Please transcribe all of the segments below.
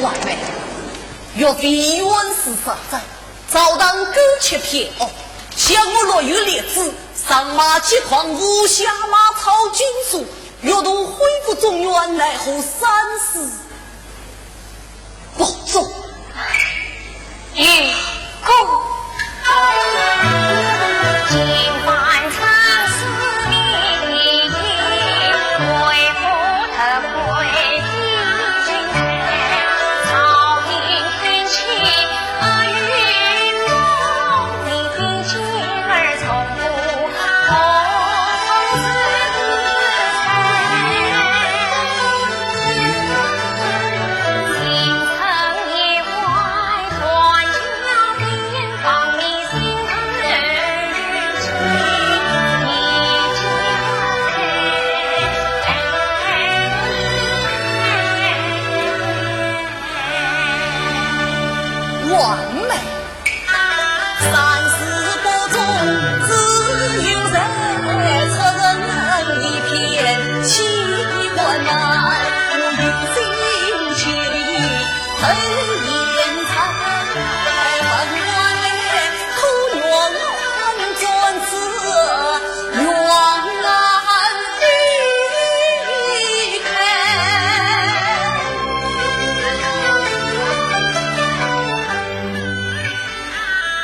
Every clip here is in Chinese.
外妹，若非冤死所在，早当苟且撇哦，想我落于列子，上马起狂舞，下马操军卒，若都恢复中原，奈何三思不中？与公今晚曾思你，为父特归君臣，朝廷天气与公，你的今儿从不同心曾夜外断桥边，放你心日情完美，三思不中，自有人策人一片气关来，我有心切力很言才，分外苦愿转此冤案离开。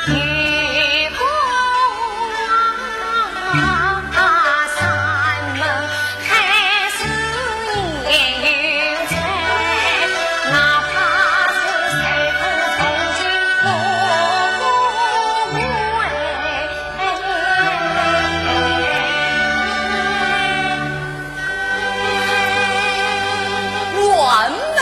与公山门开始年云彩，哪怕是谁不从军不完美。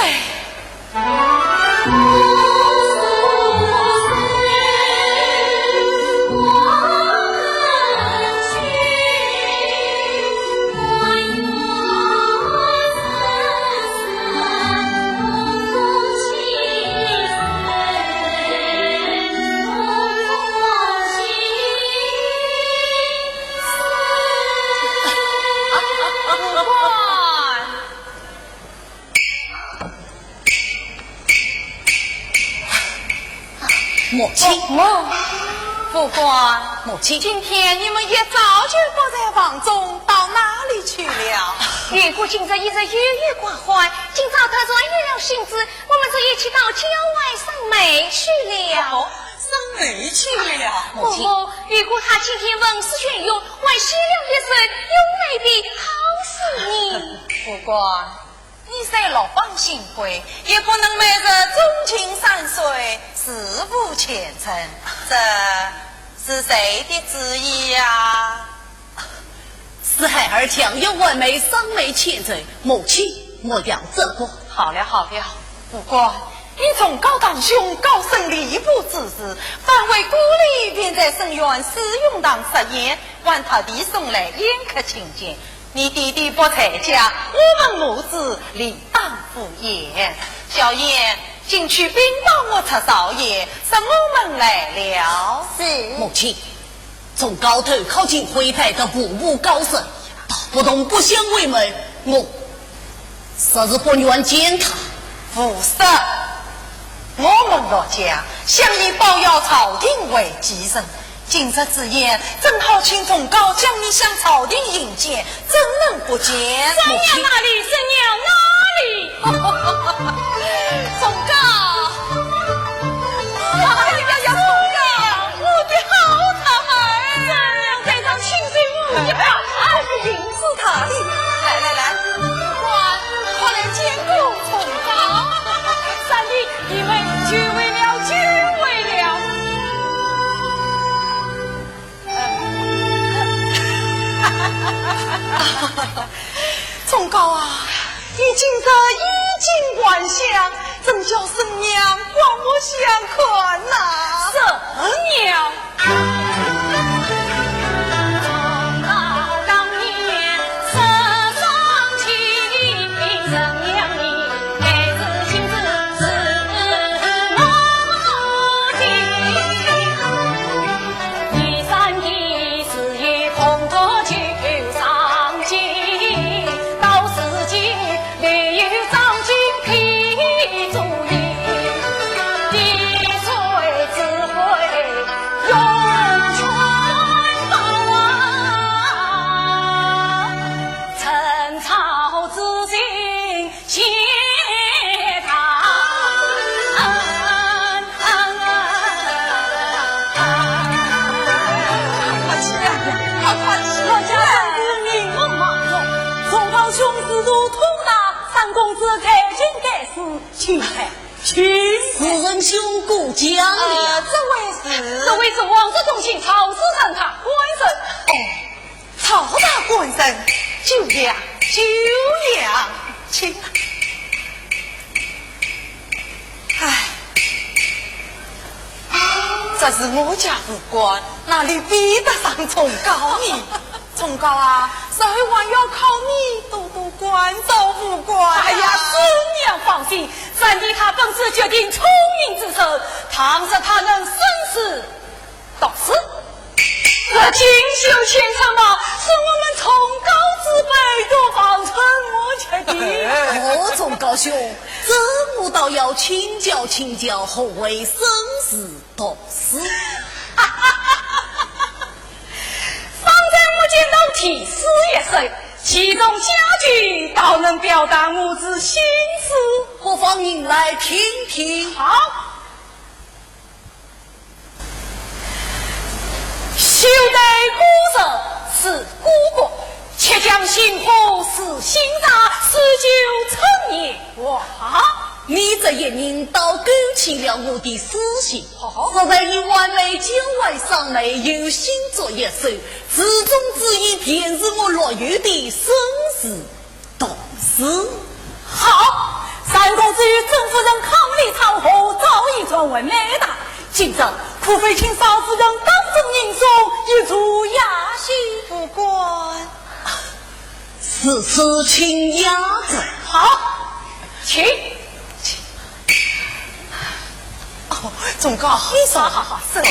母亲，副官，母亲，今天你们一早就不在房中，到哪里去了？玉姑今日一日郁郁寡欢，今早特转移了性子，我们就一起到郊外赏梅去了。赏梅去了。母亲，玉姑她今天文思泉涌，还写了一首优美的好诗呢。副官，你虽老蚌新贵，也不能昧着钟情山水，死不前程。这是谁的旨意呀？四海而强有完美赏梅前程，母亲莫要责怪。好了好了，副官，你从高堂兄高升吏部之时，反为鼓励便在圣院使用堂设宴，还特地送来宴客请柬。你弟弟不在家，我们母子理当赴宴。小燕，进去禀报我侧少爷，什么们来了？是母亲，从高头靠近徽派的步步高升，道不同不相为门，我实是不愿见他。不是，我们若家想以保佑朝廷为己任，今日之宴正好请从高将你向朝廷引荐，怎能不见？三娘哪里？三娘哪里？从高，呀，从高，我的好太，三娘在上清水舞一把，定是他的。来，副官，快来见过从高。三弟，你们聚会了，聚会了。从高啊，你今日衣锦还乡，怎叫神娘刮目相看呐？神娘。夫请请夫人兄过江了。这位是王氏中心曹氏神堂官神。曹大官神，久仰，请。这是我家府官，哪里比得上崇高呢？崇高啊，谁还要靠你多多关照府官？哎呀，师娘放心，三弟他本是决定聪明之身，倘使他能生死斗死，这锦绣前程嘛，是我们崇高之辈多方沉默切的。何崇高兄，这我倒要请教何为生死斗死？方才我见到题诗也是，其中佳句倒能表达我之心思，何妨您来听听？好。修得孤舍是孤国，且将心火是心杂，是就成也。哇！你这一人倒勾起了我的私心，实在以完美将外上美，有心作一手，之中之意便是我落雨的生死斗死。好，三公子与郑夫人抗力长后，早已传闻美大。今朝苦非请少夫人当众迎送，一出雅兴。副官，此次请押着。好，请。哦，总高，你说好，是。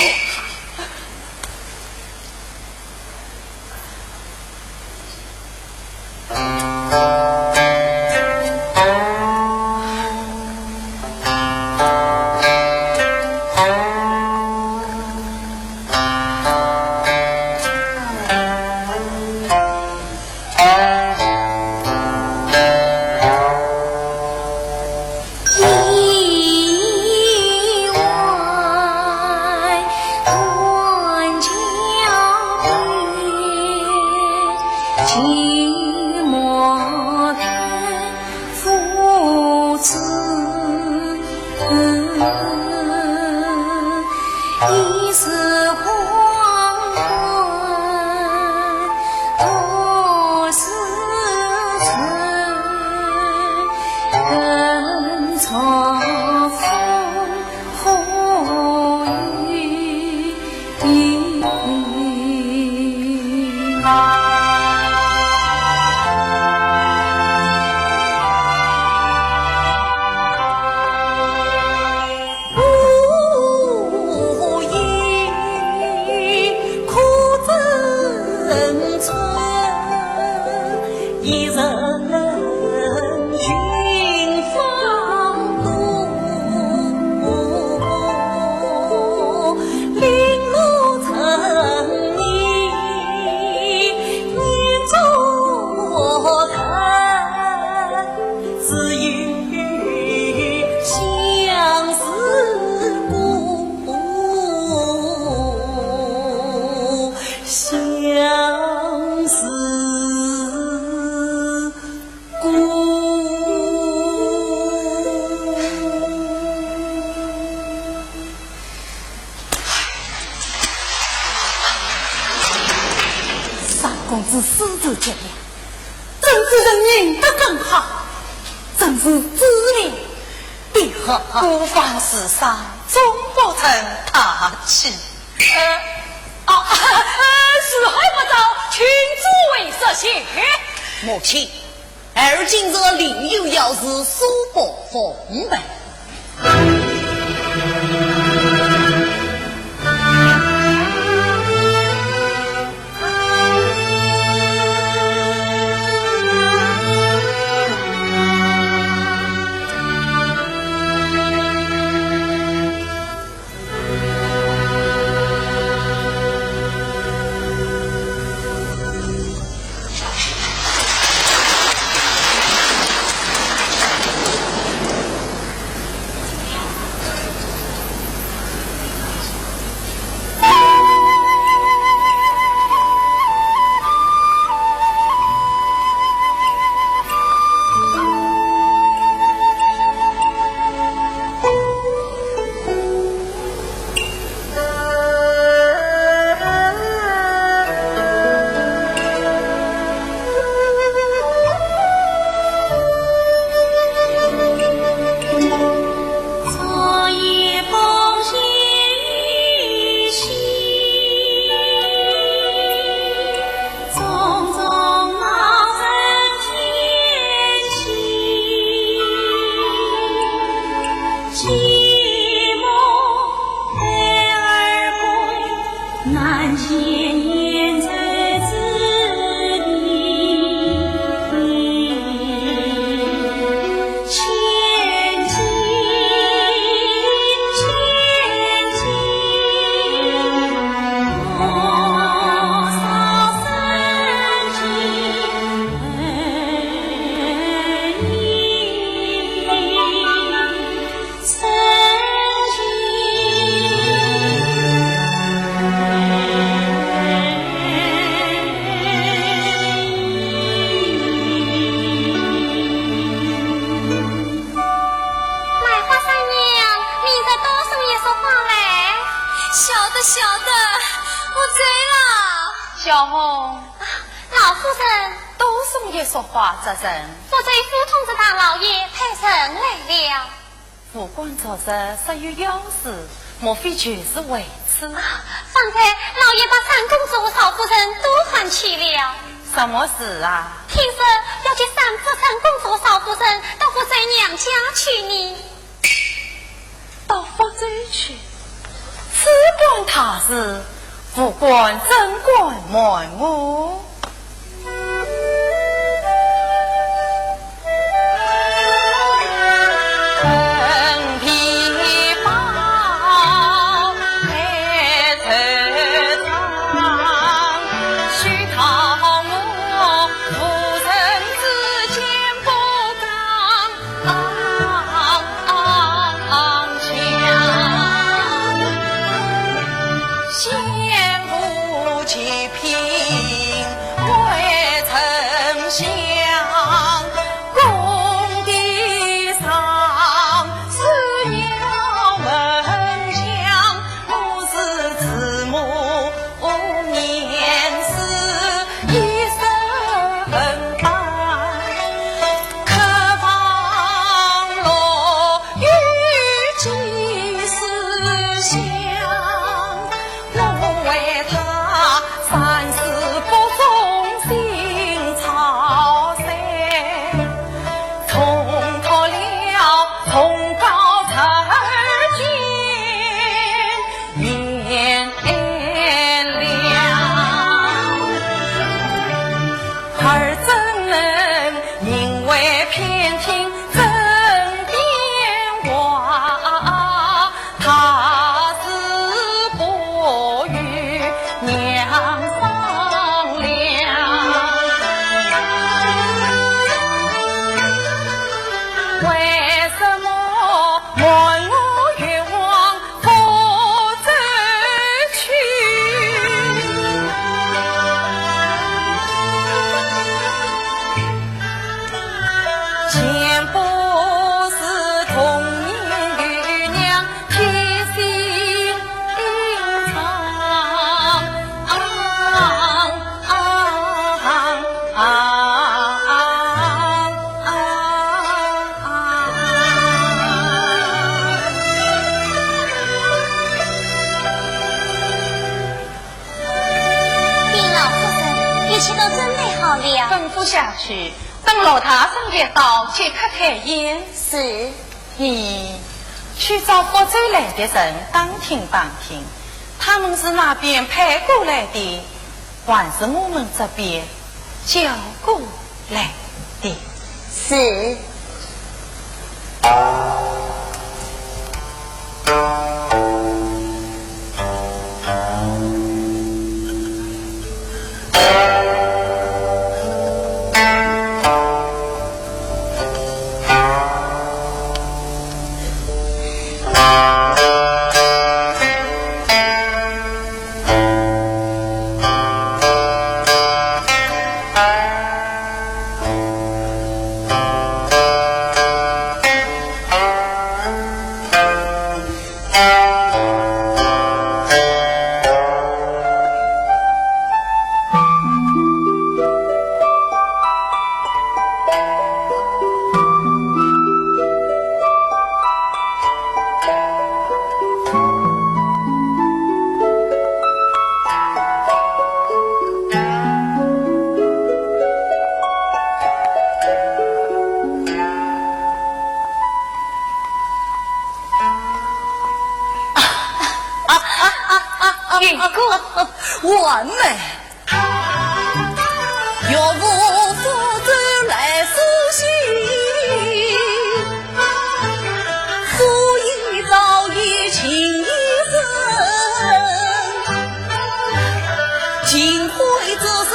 公子私自见面，真是人认得更好，真是知命的很。孤芳世上终不成大器。事还不早，请诸位设席。母亲，而今这另有要事，苏伯奉备。说话这人，负责副同志大老爷派人来了。副官昨日实有要事，莫非就是为此？方才老爷把三公主、少夫人都喊去了。什么事啊？听说要接三公主、少夫人到福州娘家去呢。到福州去？此关他事，副官怎管瞒我？下去，等老太生月到，即刻开宴。是，你去找福州来的人当听帮听，他们是那边派过来的，还是我们这边叫过来的？是。完美，若无负责来苏醒，夫亦早已情一生，今会这是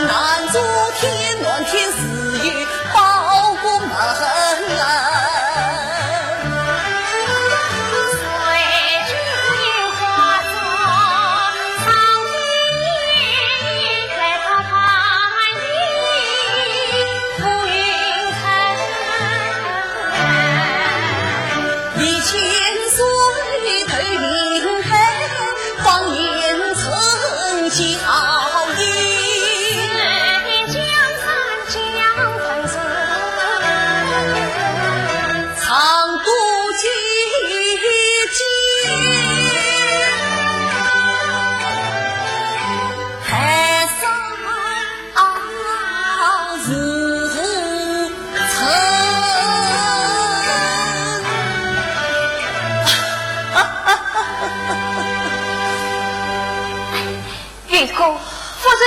难做天乱天死于报国门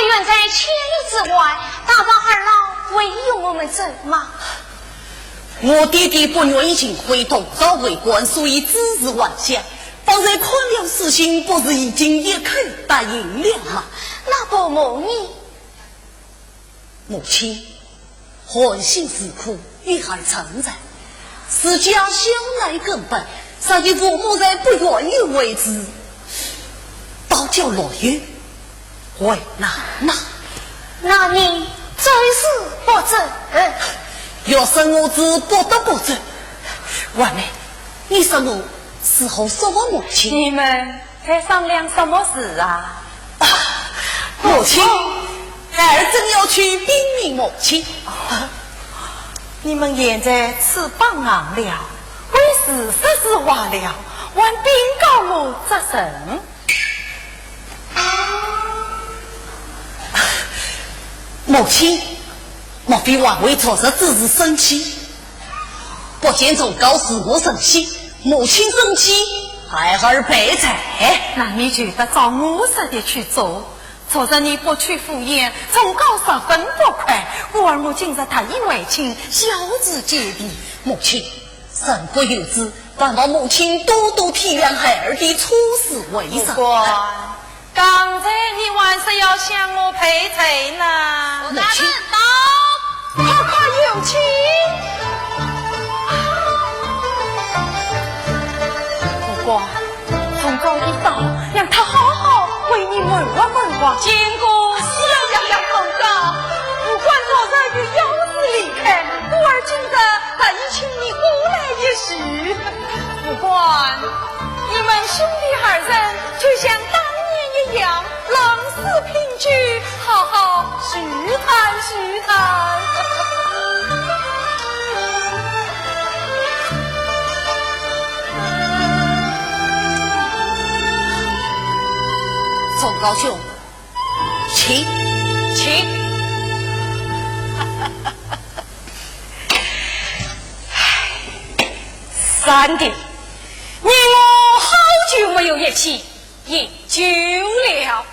远在千里之外，大宝二老为有我们走吗？我弟弟不愿意进会东赵为官，所以指日晚下。方才宽了事情，不是已经也可以答应了吗？那伯母你，母亲，欢喜之苦，女儿常在，是家乡来根本，啥的父母在不愿意为之，倒叫落雨。为难呐！那你真是不走？要是我子不得不走。婉妹，你说我伺候什么母亲？你们在商量什么事啊？母亲，儿正要去禀明母亲。你们现在翅膀硬了，为事实是话了，还禀告我责任。母亲，莫非王为错事只是生气？不见从告诉我生气，母亲生气，孩儿悲惨。那你觉得照我说的去做？昨日你不去赴宴，从告10分不快，我儿母今日特意为亲，小子结礼。母亲，身不由己，但望母亲多多体谅孩儿的处事为人。刚才你还是要向我赔罪呢。母亲，快快有请。不过忠告一道，让他好好为你问话。经过司阳公告，不管昨日与幼子离开，我儿今日特意请你过来一叙。不管你们兄弟二人，就像当年一样，浪死平居，好好叙谈。宋高兄，请。三弟，你我好久没有一起饮酒了。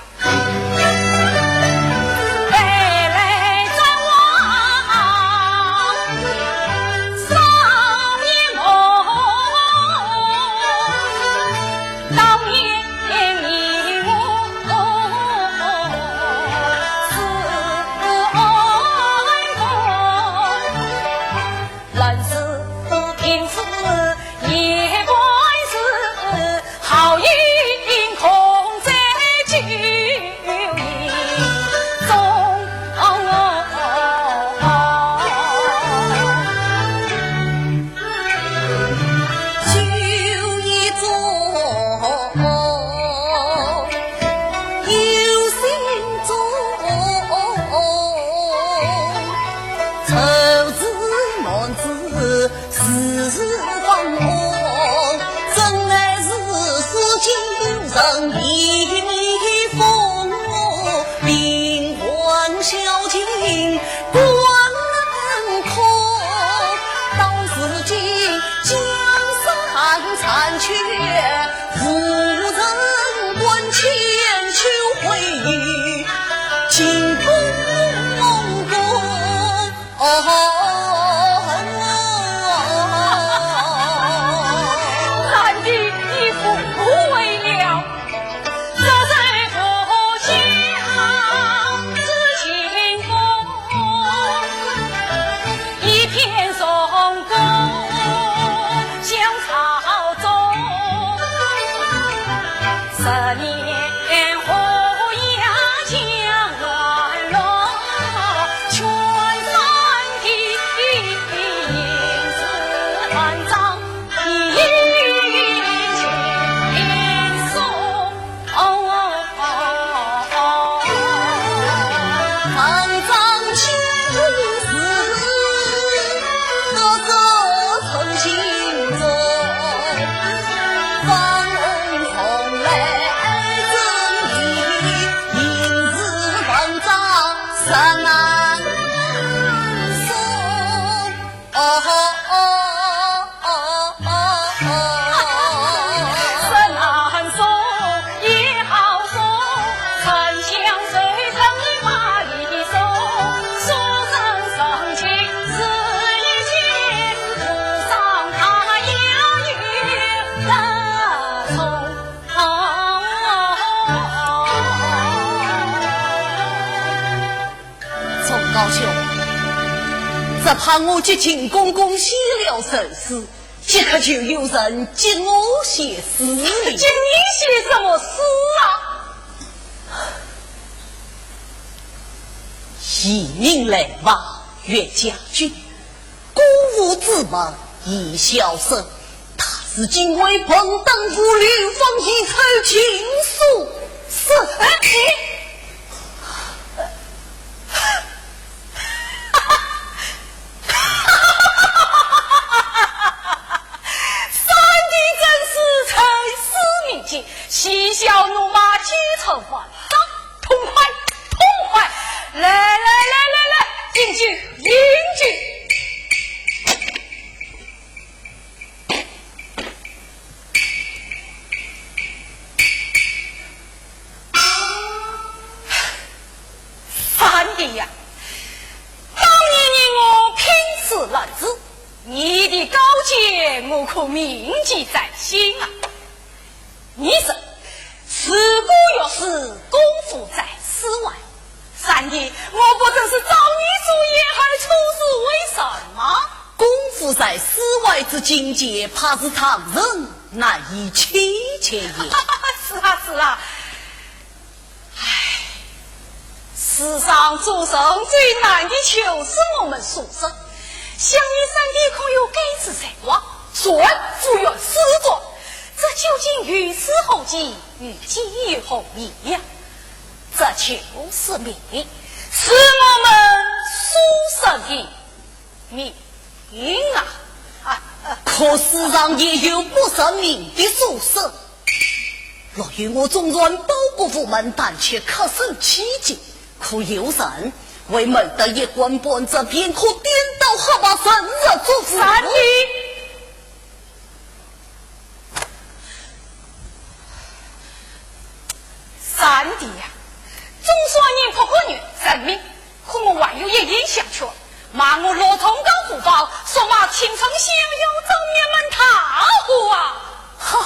残缺，无人关前求回忆。山南松，山南松也好松，沉香水成的马里松，书生生情是一切，路上他要与人从。宋高兄，只怕我这秦公公写了神诗，即刻就有人接我写诗了。接你写什么诗啊？一命来往岳家军，孤无自门一笑生。他是今为本当夫流放一筹情愫，是嬉笑怒骂皆成欢，痛快痛快！来，进去迎三弟呀，当年我拼死难子，你的高见我可铭记在心啊！你是自古有事，功夫在诗外。三弟，我不正是找你主意而出师为什么？功夫在诗外之境界，怕是常人难以启切也。是啊。唉，世上做人最难的就是我们书生。想你三弟可有该次才华，算复原诗作。这究竟于此后继，与今与后一样，这就是命，是我们书生的命啊！可世上也有不生命的书生，若与我纵然保国府门，但却可生奇迹，可有人为没得一官半这便可颠倒好把神日做夫。三弟，三弟呀，总算你不可女人命，可我还有一言相劝，骂我罗通高虎豹，说骂青城乡有正面门踏户啊！好，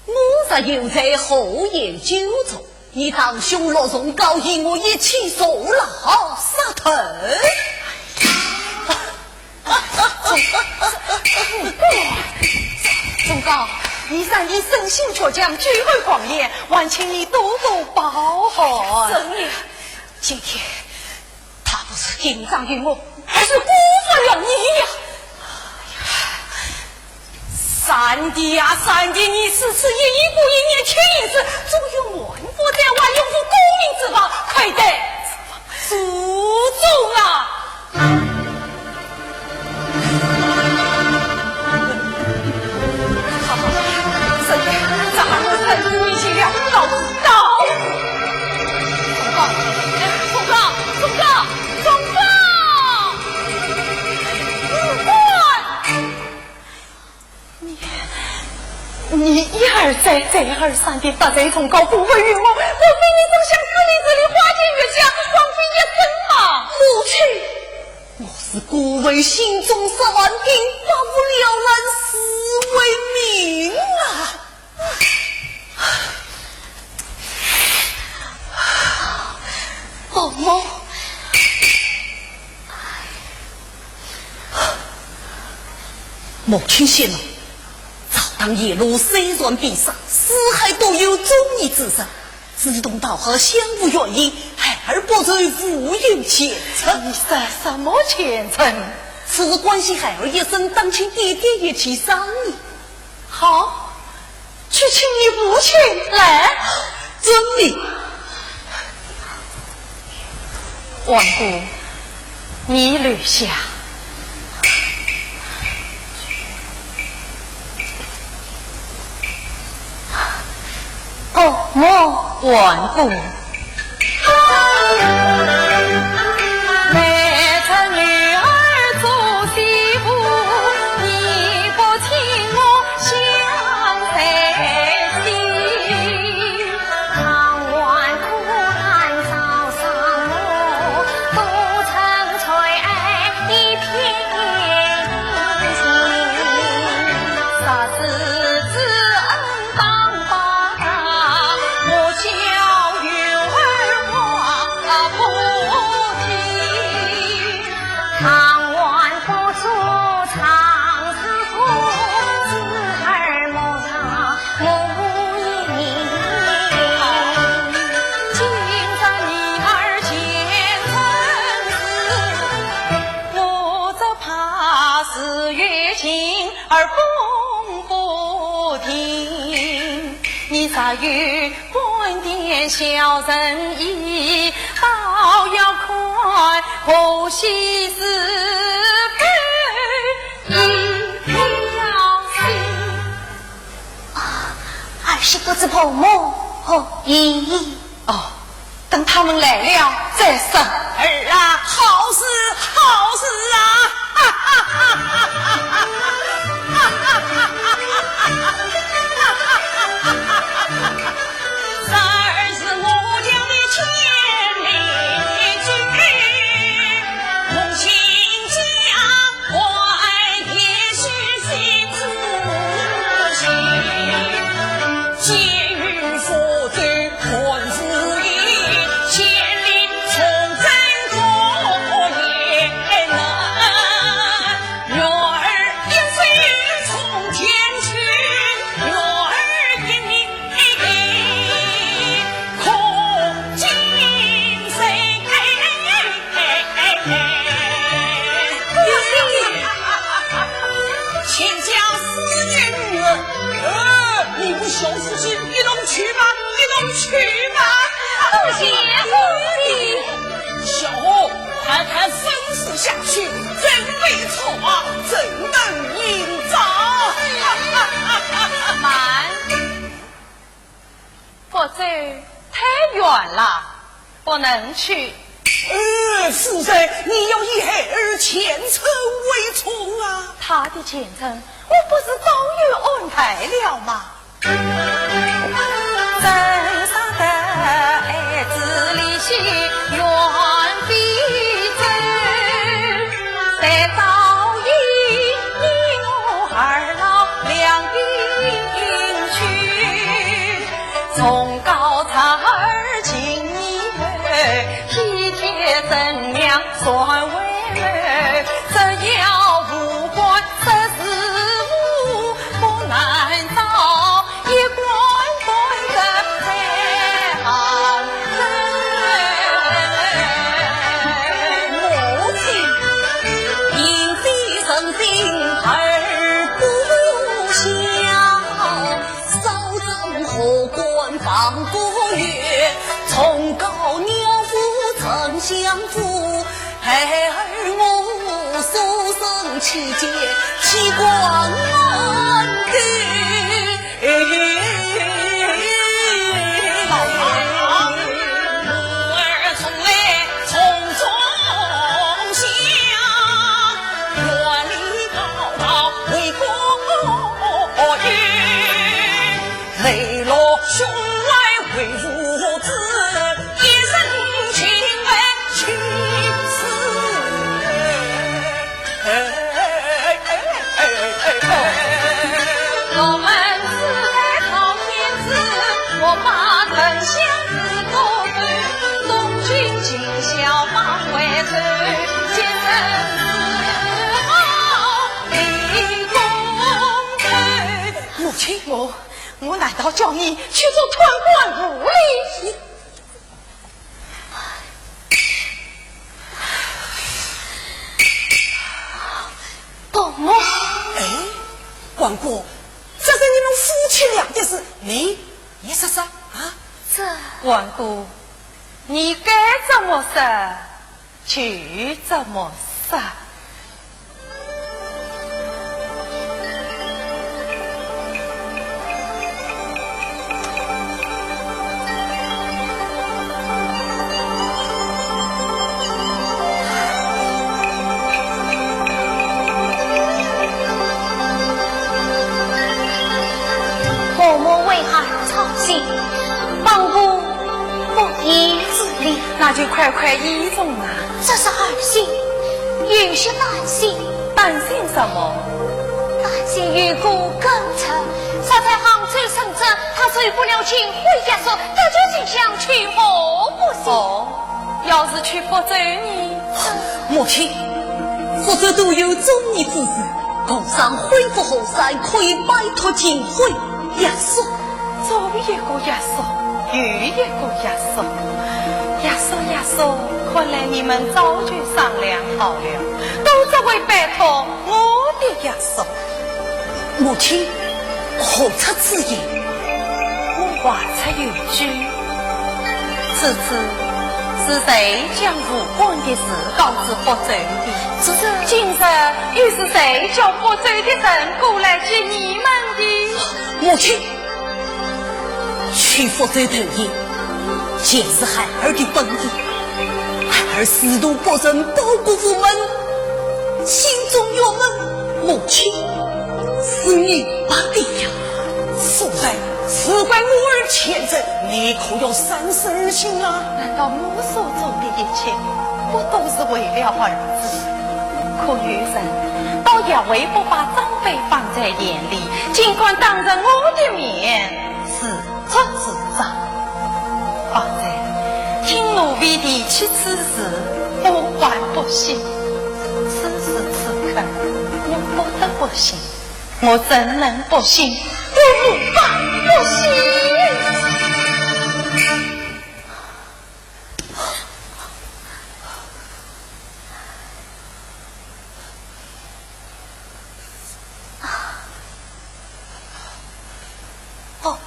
我才又在后言久坐，你堂兄罗荣高引我一起受牢杀头。忠告，你三弟生性倔强，聚会狂烈，还请你多多包涵。生爷，今天他不是紧张于我，还是辜负了你呀！三弟呀，三弟，你此次一意不一年缺银子，总有文不在外，用负功名之宝，快得注重啊！你一而再，再而三的打这通告，不会于我，莫非你总想各里这里花前月下，枉费一生吗？母亲，我是孤为心中10万兵，把不了人死为民啊！哦莫，母亲息怒。当夜路虽然必杀，四海都有忠义之人，自动道和相无原因，孩儿不罪负有前程。你算什么前程？此关系孩儿一生，当请爹爹一起商议。好，去请你父亲来。遵命。王姑，你留下。哦，我顽固。而风不停。你早与官店小人意，倒要快婆媳是非一条心。儿媳不知婆母何意？哦，等他们来了再说。儿啊，好事好事啊！哈哈哈哈哈这儿是我家的千里驹，同心家怀也是心自喜，皆与父对困自意，千里从征过也难。月儿应飞从天去，月儿应你可今谁？千家思念女儿，你不孝父亲，一同去吧，一同去吧。不行不行，小红，快快吩咐下去，真没错啊，怎能应召？慢，佛州太远了，不能去。夫人，你要以孩儿前程为重啊！他的前程，我不是早有安排了吗？真上的儿子离席远必走，再早已你我二老两应去，从高才儿请你儿，体贴真良算为儿，这要无关这事务不难找，一关关的在行母亲因非生病而不孝，少长后官放过月，从高鸟夫曾相负，孩儿我所生期间期光安居。老妈，母儿从来从中乡，远离高堂为国语，磊落胸怀为父子，一生情为妻我们自在靠天子，我把藤相思多对，东君尽孝忙为罪，今生自好立功臣。母亲，我难道叫你去做团官无礼？婆母，关公，这是你们夫妻俩的事，你也说说啊？这关公，你该怎么说就怎么说。婆母为孩操心，帮不不义自立，那就快快依从啊！这是儿媳，有些担心。担心什么？担心如果跟着他在杭州生着，他受不了情回家说，他究竟想去何不行？哦，要是去福州呢？母亲，福州都有中年之子，工商恢复后山，可以摆脱警徽。亚索，左一个亚索，右一个亚索，亚索，看来你们早就商量好了，都只为摆脱我的亚索。母亲何出此言？我话出有句，此次是谁将无关的事告知福州的？今日又是谁叫福州的人过来接你们的？母亲，去福州头夜，皆是孩儿的本意。孩儿私度不仁，报国无门，心中郁闷。母亲，是你把地呀，素来此怪母儿前责，你可要三思而行啊！难道我所做的一切，不都是为了儿子？可女人倒也未不把长辈放在眼里，尽管当着我的面自作自张。方才听奴婢提起此事，我还不信。此时此刻，我不得不信，我怎能不信？我无法不信。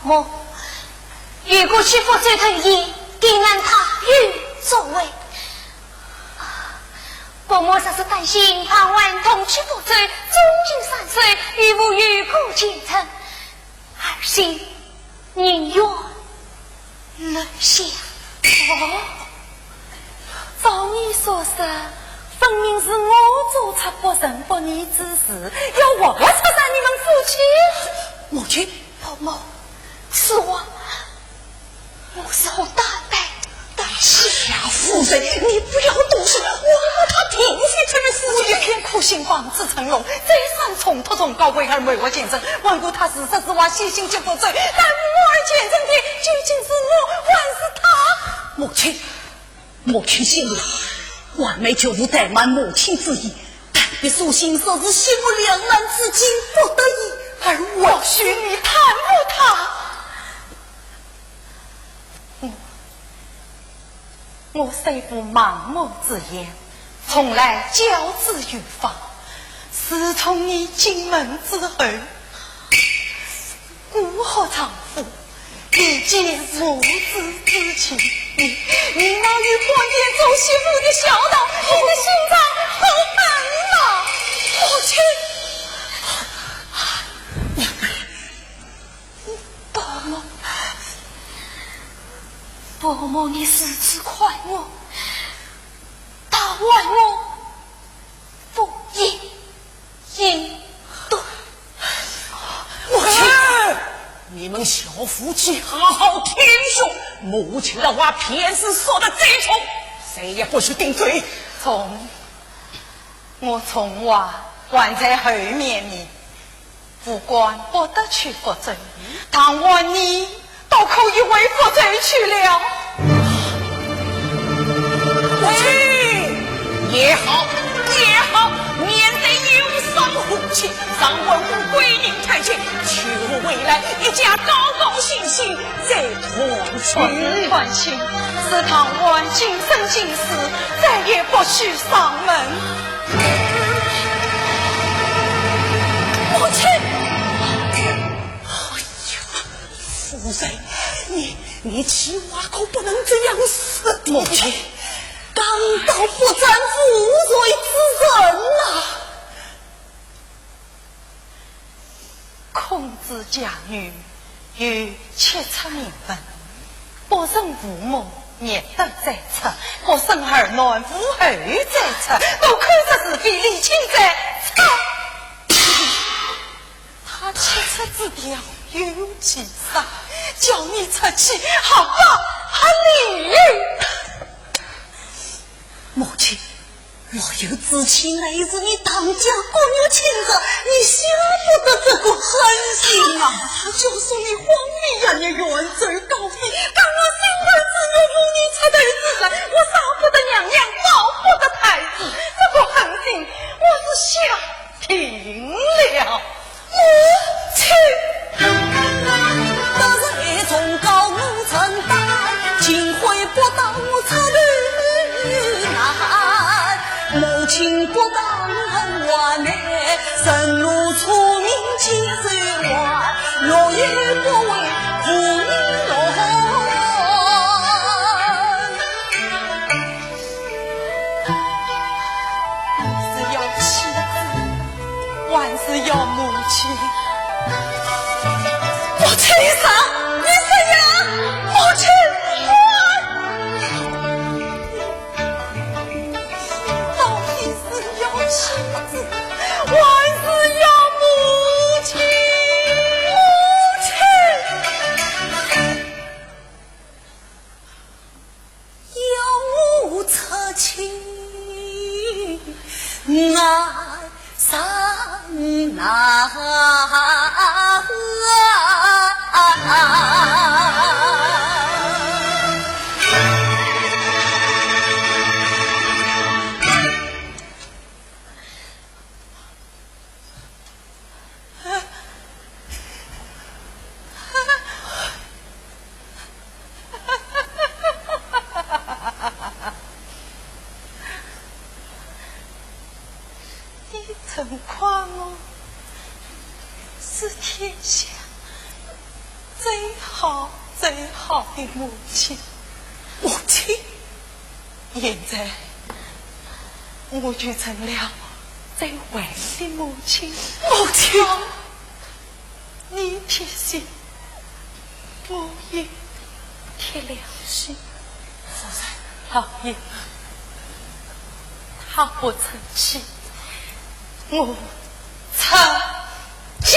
我如果去福州头夜，定让他有作为。伯母实是担心盼望同去福州，终究3岁，与无与故前程，而心宁愿泪下。照你所说，分明是我做出不仁不义之事，要我出杀你们夫妻。母亲，伯母，是我大胆大事。夏夫人，你不要动手，我把他停下这个事我情。一片苦心望子成龙，再三从托从高贵而为我见证，万古他是实是我细心接不罪，但我儿见证的究竟是我，还是他？母亲心里完美就无怠慢母亲之意，但别属心说是心无两难之境，不得已而我许你袒护他。我虽不盲目之言，从来教之于法。自从你进门之后，我和丈夫已见母子之情。你那与官爷做媳妇的孝道，你的心肠好狠啊！母亲，伯母，你是次快我，大外我不应对。母亲，你们小夫妻好好听说，母亲的话偏是说的最错，谁也不许顶嘴。我从娃还在后面呢，不管不得去福州，倘若你都可以为福州去了。母亲也好，免得有伤虎气，让文武归宁太监，求未来一家高高兴兴再团聚。是倘若今生今世再也不许上门。母亲，哎呀，夫人，你起话可不能这样死的。母亲，刚到不沾负罪之人呐。孔子家女有7出名分，不生父母孽德在侧，不生儿男无后在侧，都看着是非理清在侧。他7出之条有几杀，叫你出去好不好理？母亲，若有知情来日你当家国有亲责，你下不得这个狠心啊！就说你荒谬呀，你远走高飞，刚我心儿只有母你出头之人，我杀不得娘娘，保不得太子，这个狠心我是下停了。母亲，得罪从高我承担，今回不当差旅难，母亲不当恩完呢，神如出名千岁万，若有不为父女容。是要妻子，万是要母亲。母亲上，你怎样？母亲到底是要妻子，还是要母亲？有无侧亲，爱上难。你曾夸我是天下最好的母亲。母亲，现在我就成了最坏的母亲。母亲，你铁心，我也铁良心。老爷，他不成器，我成家。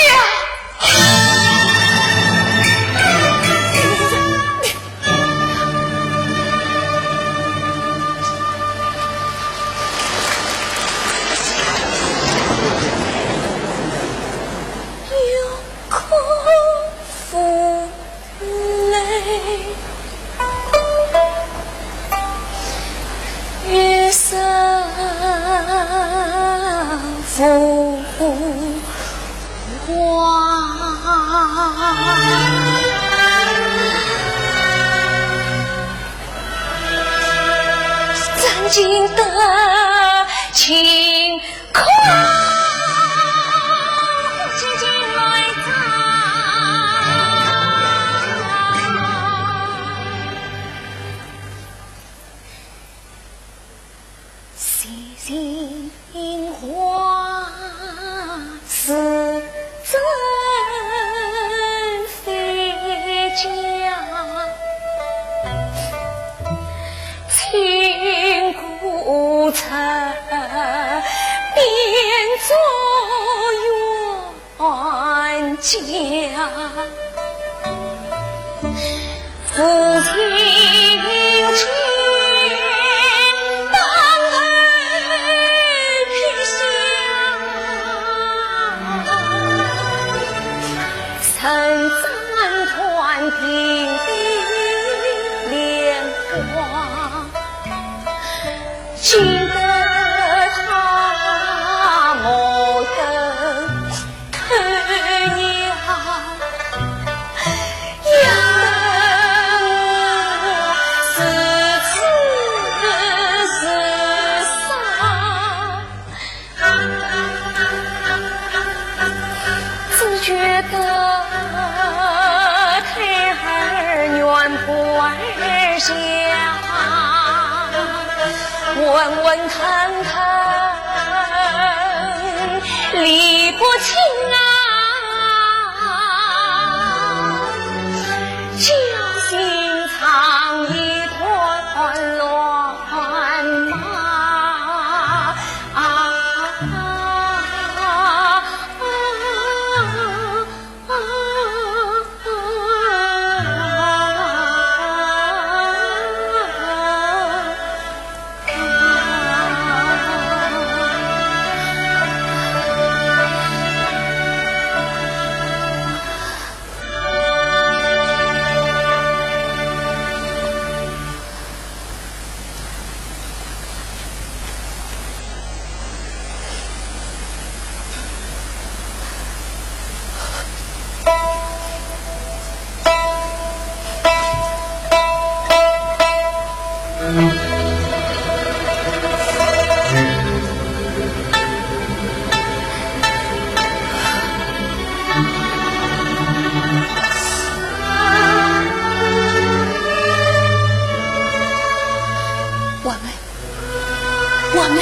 父皇，怎经得情况？姐姐来谈，细心花是真非假，千古尘变作冤家，夫妻情曾赞团平的莲花，今得他莫等看呀，养得我自觉得胎儿远不儿下，温温腾腾理不清侥幸藏一团乱麻。完美，完美。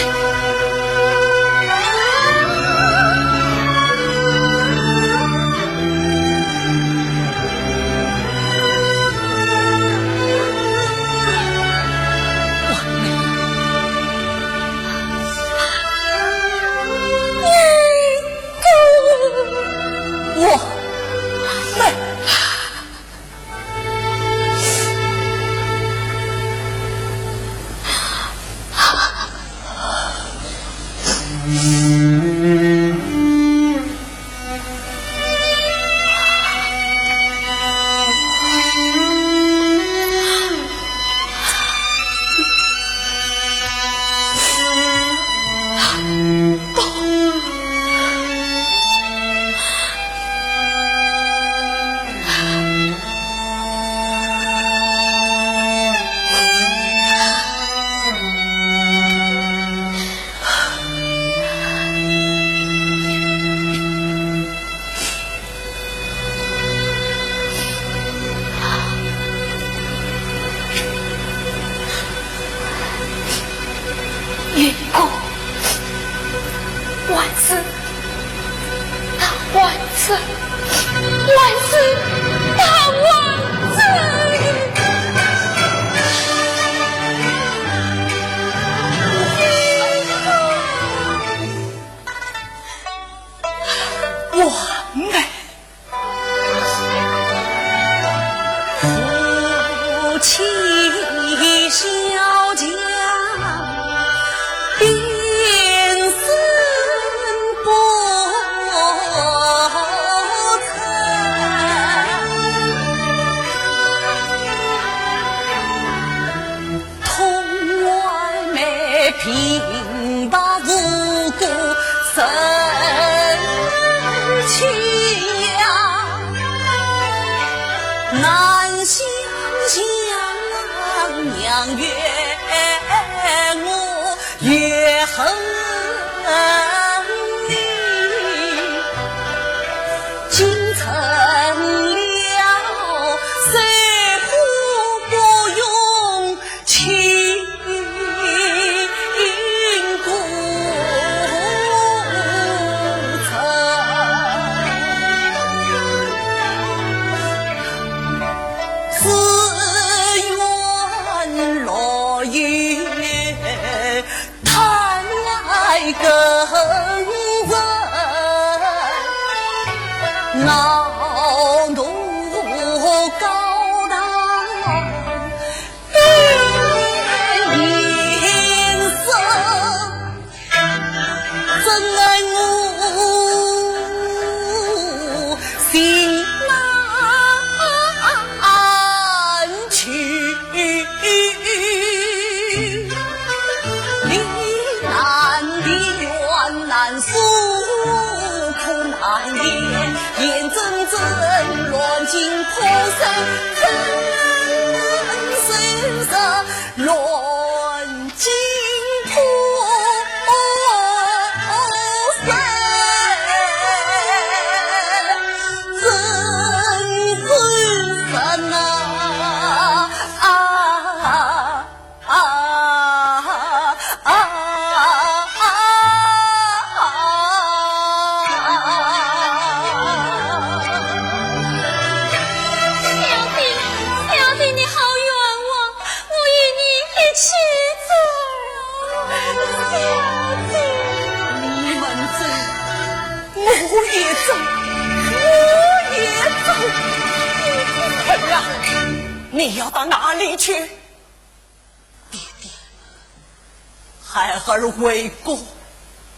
平白无故生气呀，难想象娘越我越恨你，今成了谁不不用情。更人恼怒高荡变颜色，真爱我心难去。难诉苦难言，眼睁睁乱尽破身，身上乱尽破身，真恨神你要到哪里去？爹爹，孩儿为国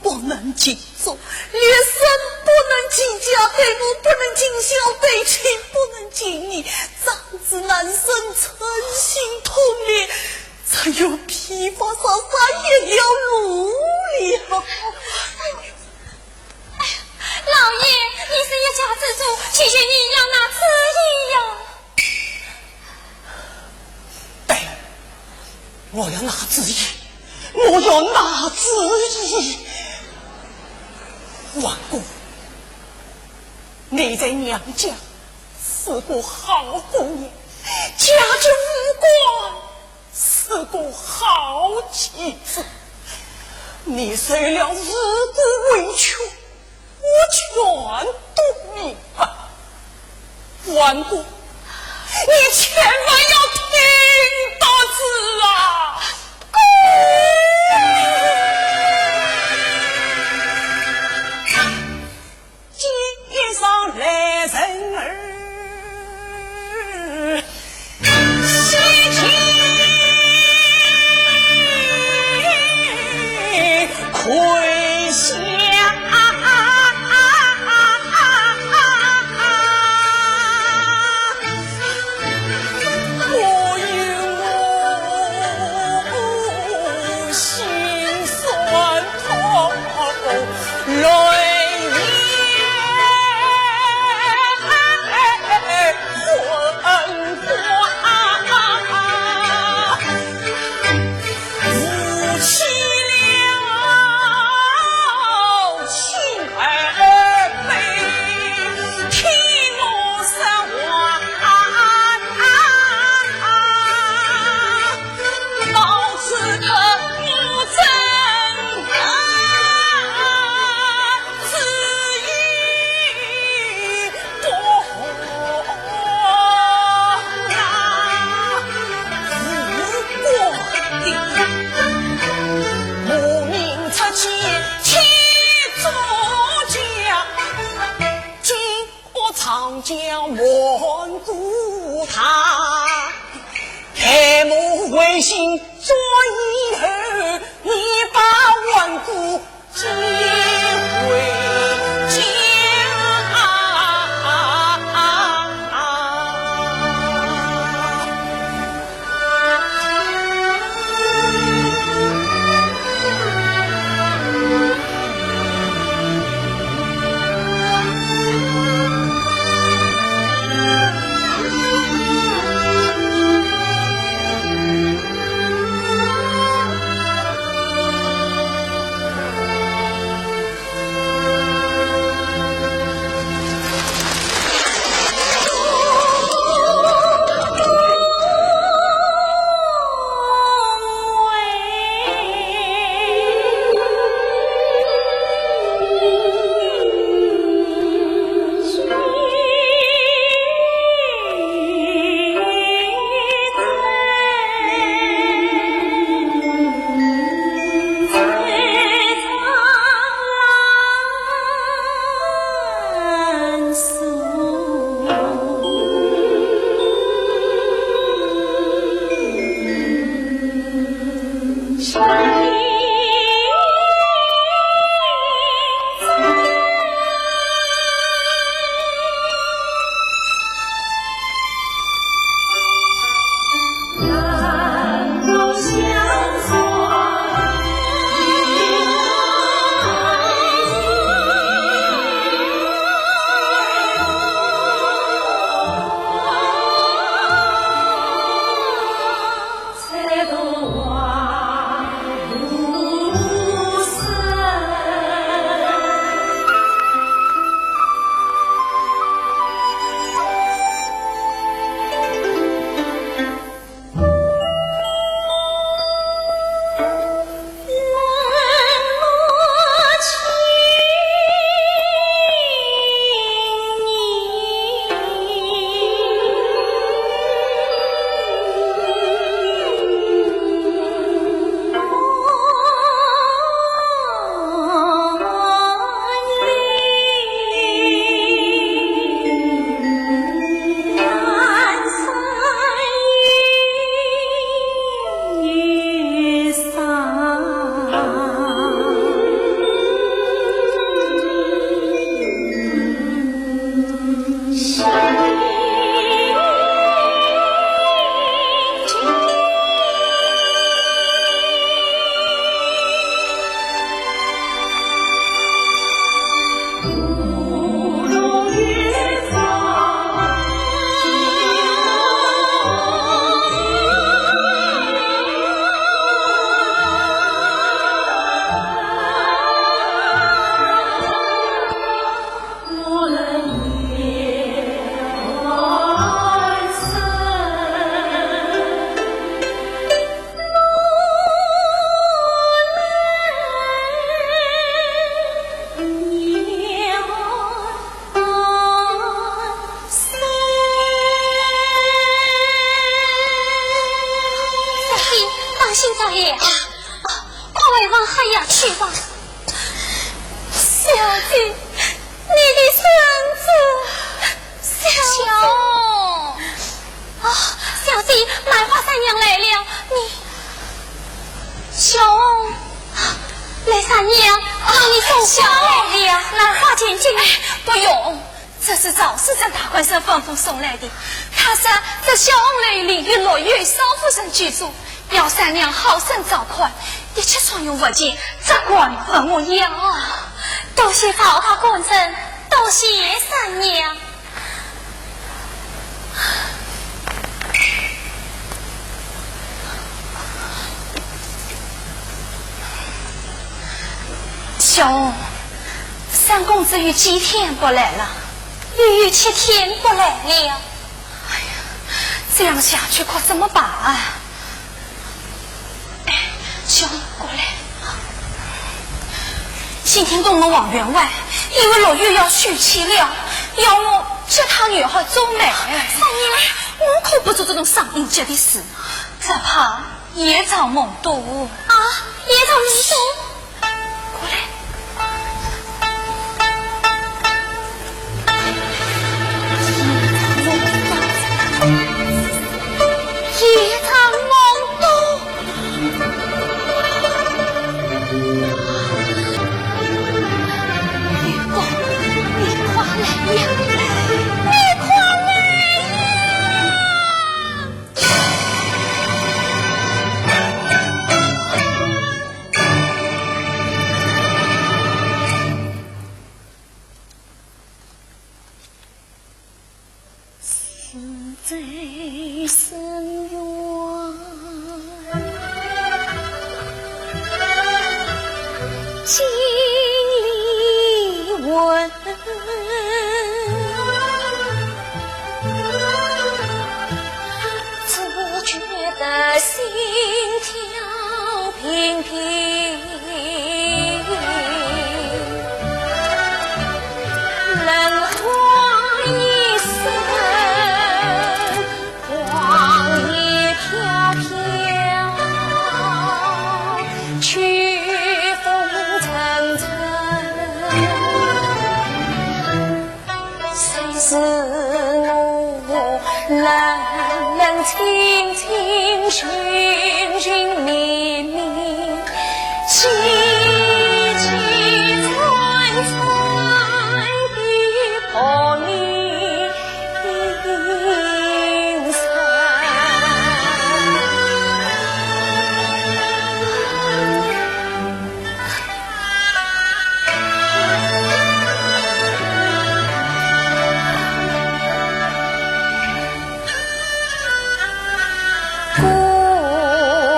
不能尽忠，连生不能尽家，对母不能尽孝，对亲不能尽义，长子难生，诚心痛烈，只有披发上山也了路了。老爷，你是一家之主，祈求你要拿旨意呀。对，我要拿旨意，我要拿旨意。王姑，你在娘家是个好妇人，家中无光，是个好妻子。你虽了日子委屈，我全都明白。万姑，你千万要听到字啊！街上来人儿，西天回乡。将万古他开幕为信做以后，你把万古接回家。才多少爷，快为王海呀去吧。小姐，你的孙子小啊，小姐，兰花三娘来了，你小雷三娘，让你送花来了，兰花姐姐。不用，这是赵世珍大官人吩咐送来的。他说这小翁来里与落玉少夫人居住，要三娘好生照看，一切常用物件，只管吩我要。多谢宝塔官人，多谢三娘。小翁，三公子有几天不来了？有7天不来了。这样下去可怎么办啊？哎，小翁过来。今天东门王员外因为落玉要续期了，要我接他女儿走来。三娘，我可不做这种伤人节的事，只怕夜长梦多。啊，夜长梦多。过来。夜长梦多，玉公，你快来呀！你快来呀！死在深渊，经历问，只觉得心跳频频，冷花一生，黄叶飘飘，曲风沉沉，谁是我冷冷清清，寻寻觅觅，凄凄惨惨的破你心声。故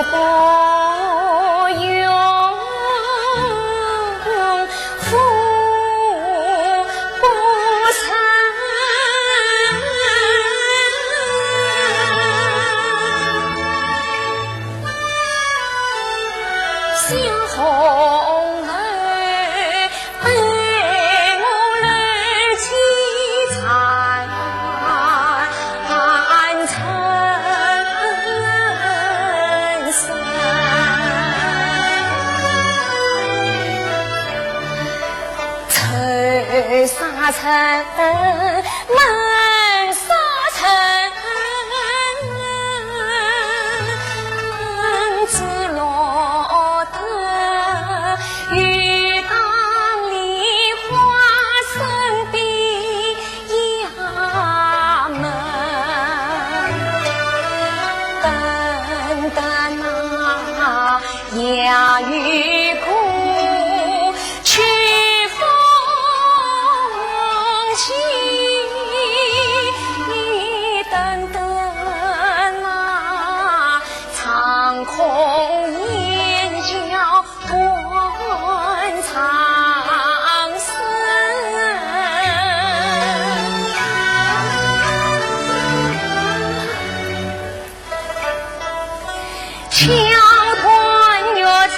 不永，复不成。小红儿被我来凄惨成山，尘沙尘，满沙尘，只落得雨当梨花生的衙门，等等那呀雨哭，去风起，等等那长空燕叫断肠声。桥断月长，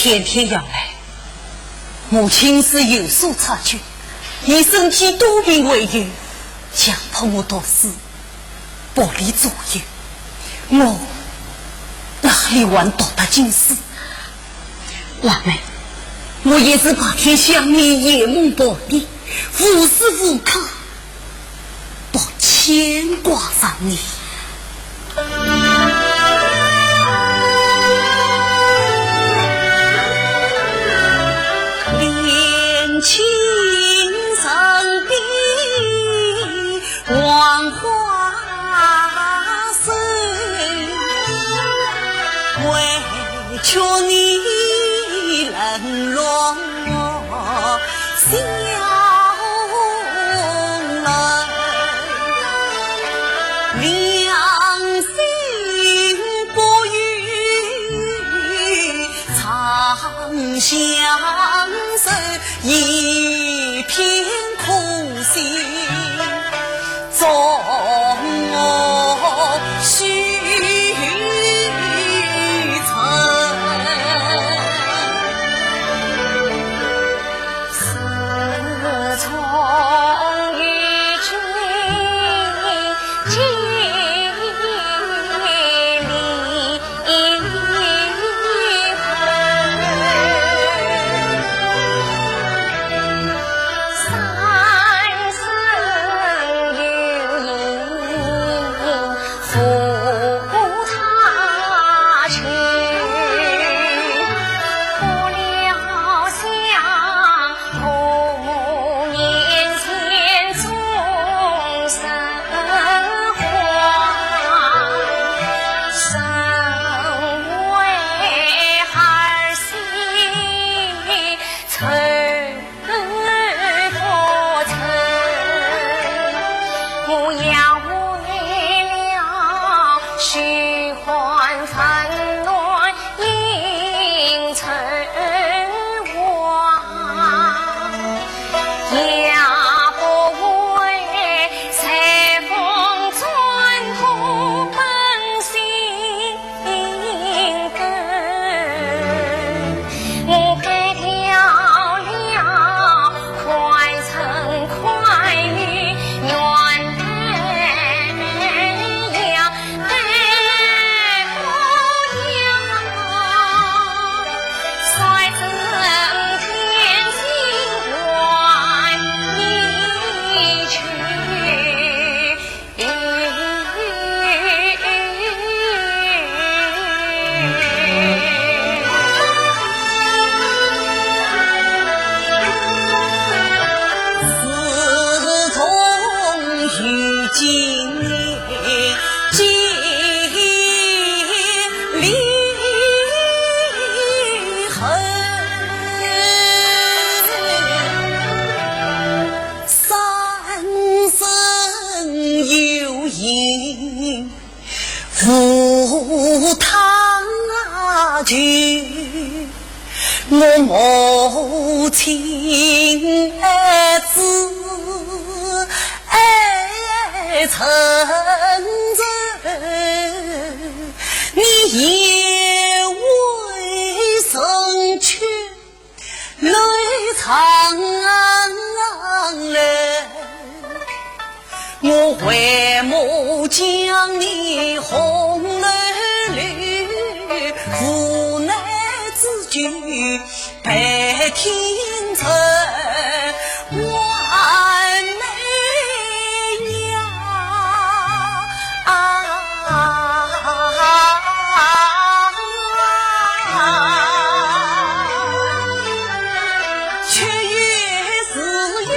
天天要来，母亲是有所察觉，以身体多病为由，强迫我读书，不离左右。我哪里还读得进书？娃们，我也是白天想你，夜梦不离，无时无刻不牵挂上你。情深比黄花深，委屈你冷落小人，良心不渝长相守，一片苦心终须成，是从与君经三生有你。女，我母亲儿子成人，你也为生去泪苍人，我为母将你红儿绿，无奈之举白天成完美娘却也是有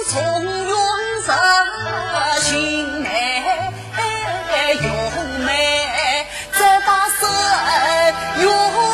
从容色心美又美，这把身愿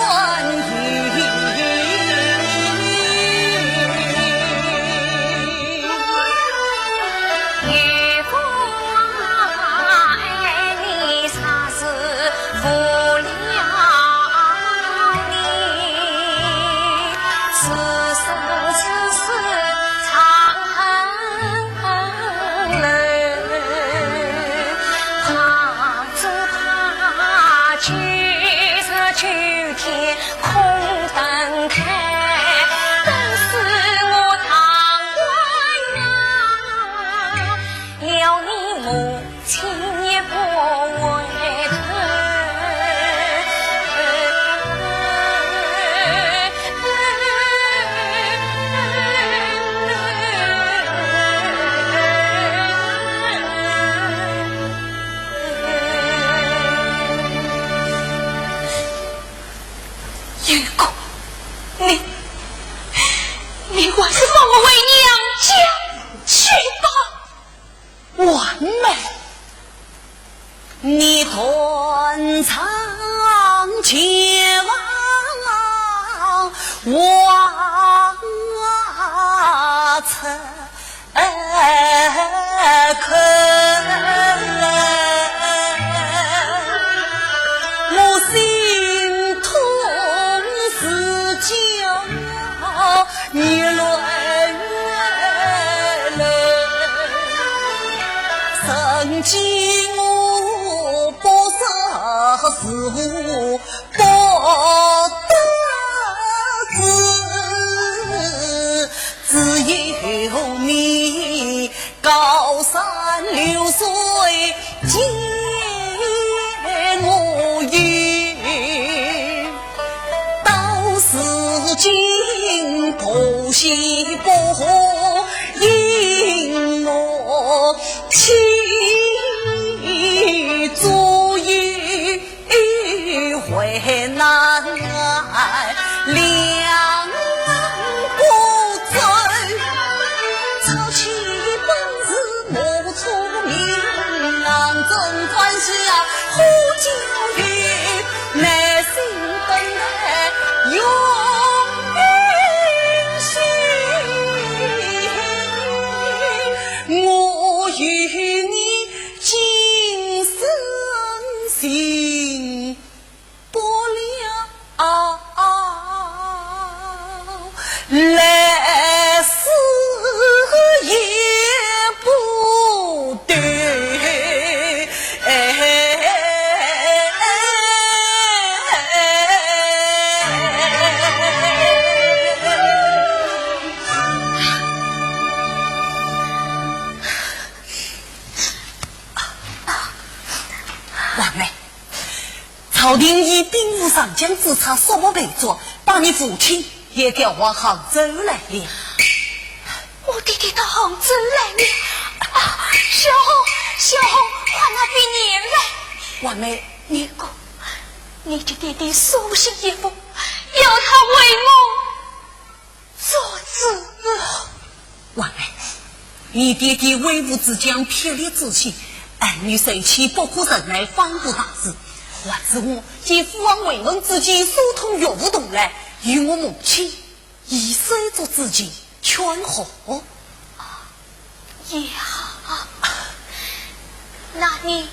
你断肠前往望城客，我心痛是叫你泪曾经我不识时不得志，只有你高山流水见我语，到时今不惜不因我情足以回难两不醉，操起本事莫出名，郎正关下呼叫语，内心等待永远我与你今生幸不了，来世也不对。完美，朝廷以兵部上将之差什么备作，把你父亲也调往杭州来了。我弟弟到杭州来了啊！小红，快那边撵来！完美，你讲，你的弟弟书信一封，要他为我做主。完美，你弟弟为吾之将撇列之心，儿女受气不可忍耐，方不大事。还是我以父王为盟之际，疏通岳不同来，与我母亲以手作知己，劝和。也好，那你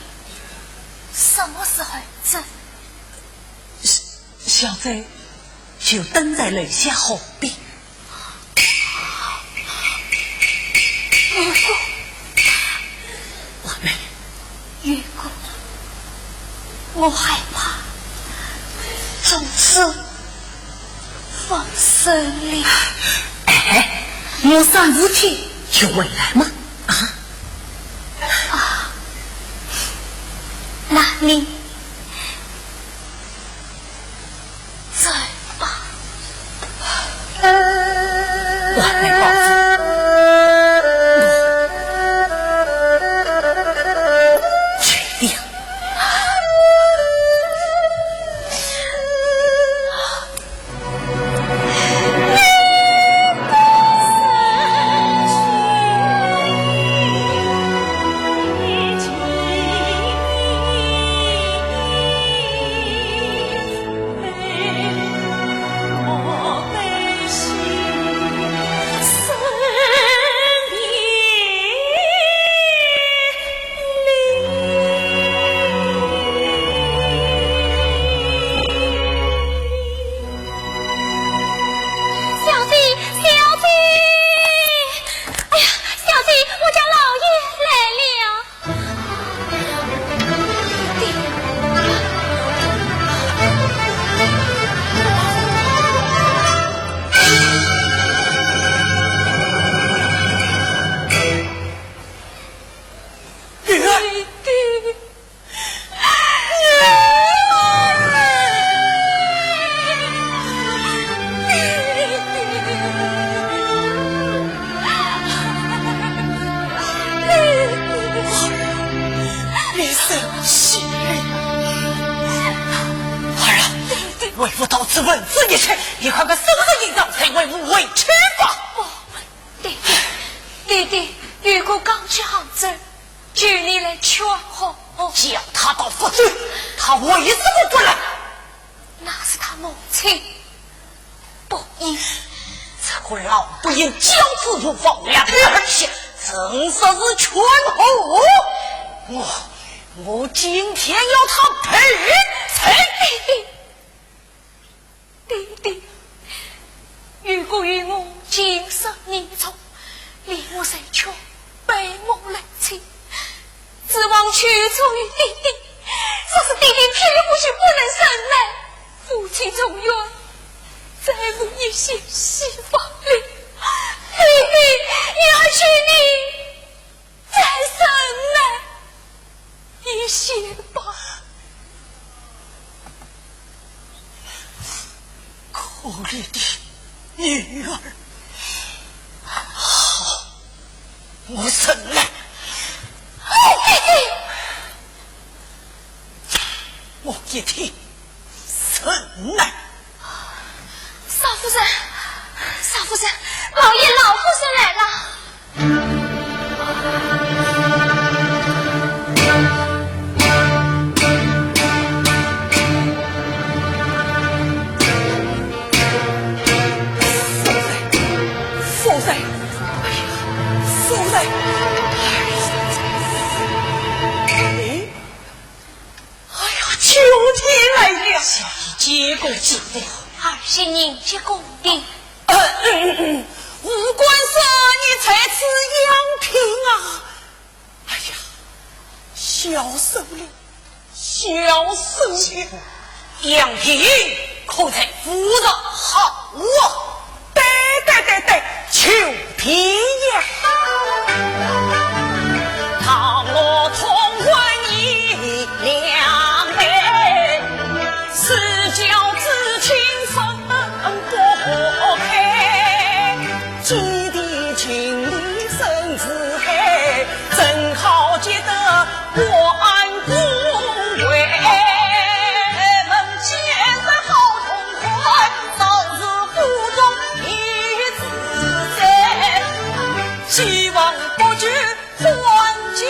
什么时候走？小贼就等在楼下后边。月姑，我妹，月姑，我害怕，总是放生了。哎，没啥事体就回来嘛。那你走吧。我妹保决定。为父到此问子一切，你看看生死应当才为无为缺乏。弟弟，如果刚去杭州，求你来劝和。叫他到府去，他为什么不来？那是他母亲不应，这个老不应教子如放两而且真是全后。我今天要他赔罪。弟弟，如果与我今生年重，连我谁却被我来亲，指望去助于弟弟，说是弟弟偏不许不能生来，夫妻中原再无一些希望了。弟弟，要许你再生来一些吧。可怜的女儿，好，我生来。我一听生来。少夫人，少夫人，老爷老夫人来了。结果记得儿媳您结公定。无官司你才此养平啊！哎呀，小手了，小手了，养平可在夫的好啊！对，求平呀！倘我同婚一两倍，是教知情分不开，基地情理生自黑，正好结得我安公位，门前的好痛快，早日府中一自在，希望不知还几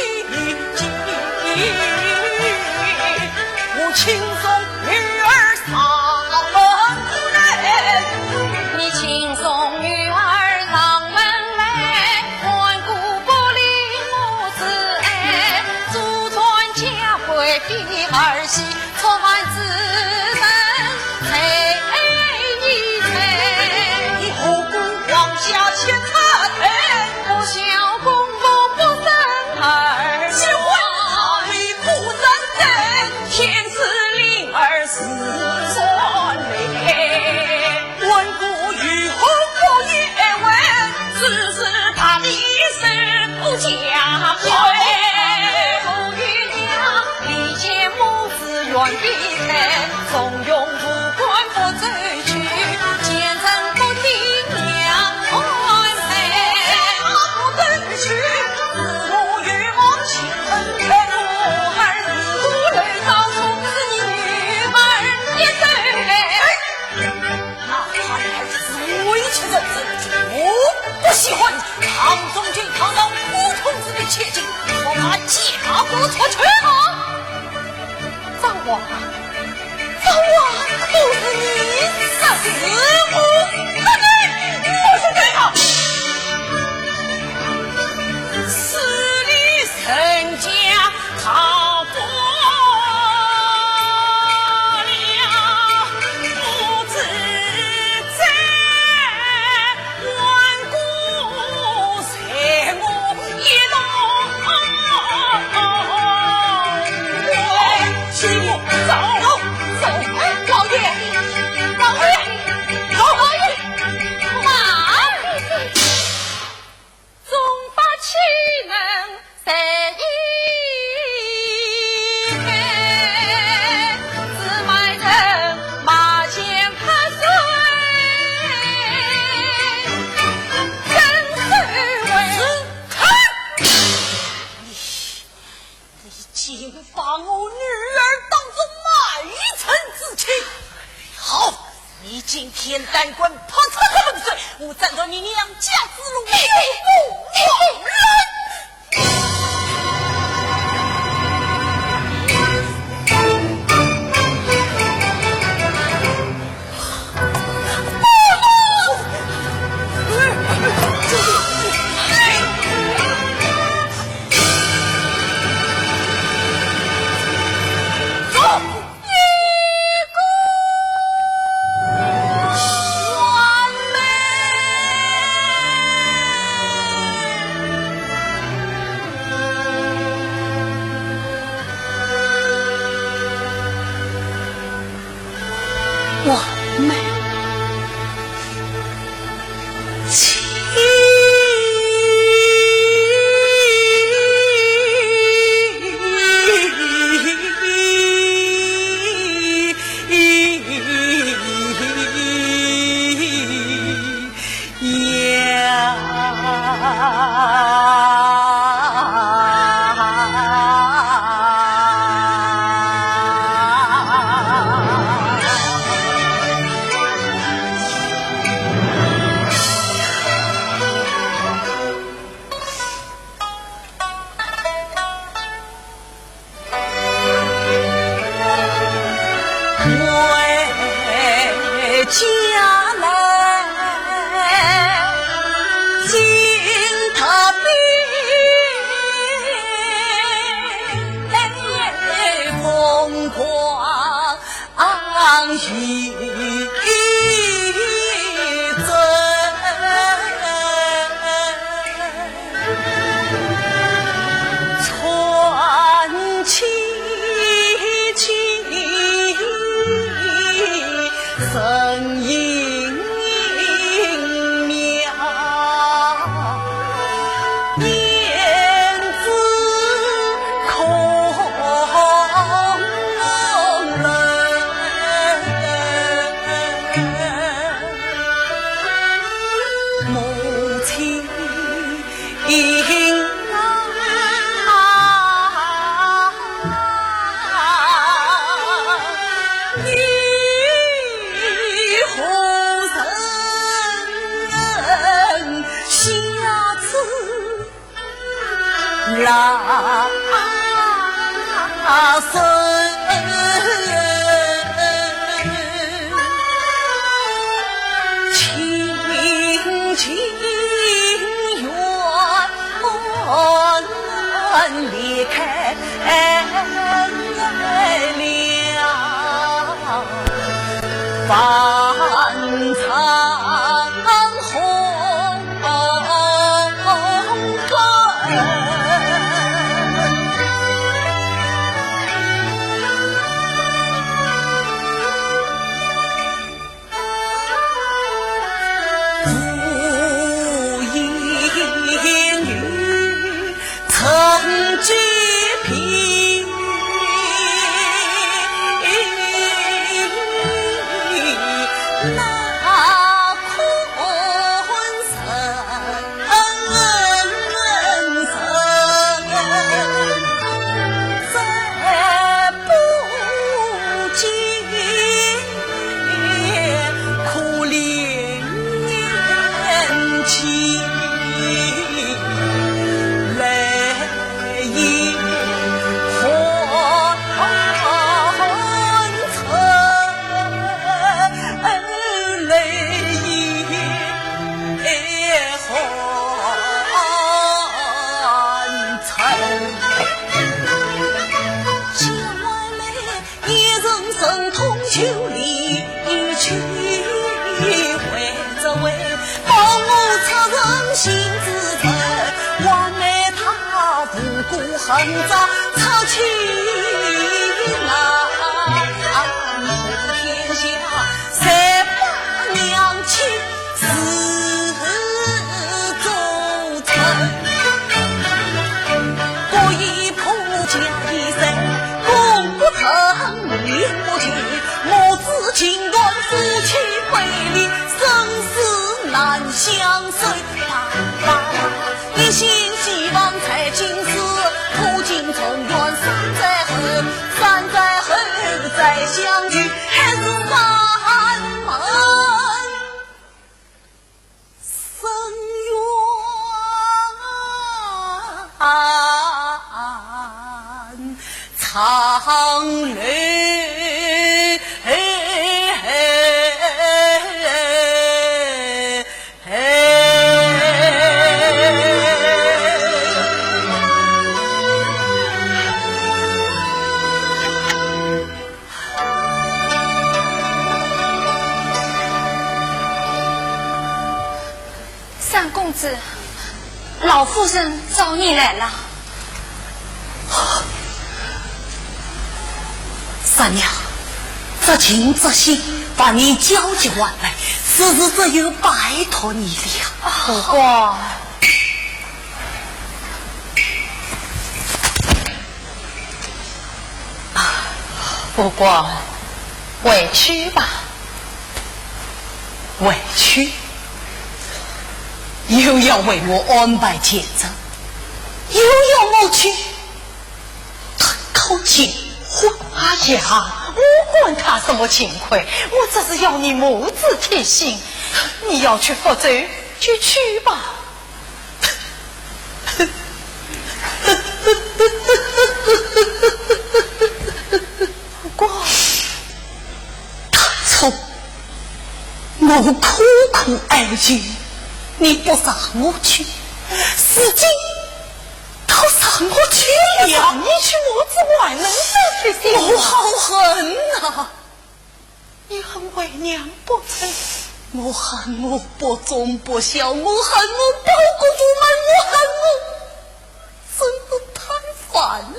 我轻松女儿上门来，你轻送女儿上门来，顽固不理母子爱，祖传家规比儿媳，传子人才。早晚都是你死我。我是对他。死里成家，他过了，不知在万古随我一路。师傅，走，老爷，总把气能在一开，只埋人马前怕水，真是为你竟把我女儿当作卖臣之妻！好，你今天胆管破车的冷水，我站到你娘家之路，永不枉人。完美，家来见他边风光一阵传奇声音妙，言之空人，母亲拉伸，亲情远离开了，凡苍红粉。故恨杂操情啊，天下谁把娘亲死忠诚，故意破家一生功不成名不去，母子情断夫妻背离，生死难相随，一心希望在今世途经从远，山在后再相聚，还是难门深冤长泪。三公子，老夫人找你来了。三娘，这情这心把你交接完来，此事只有拜托你了。不过不过委屈吧，委屈，又要为我安排见证，又要我去谈口结婚。阿呀，我管他什么情亏，我只是要你母子贴心。你要去福州就去吧。不过当初我苦苦哀求你不让我去，如今都让我去了，你去我之外能再去心？我好恨啊！你恨为娘不成？我恨我不忠不孝，我恨我报国不门，我恨我真的太烦了。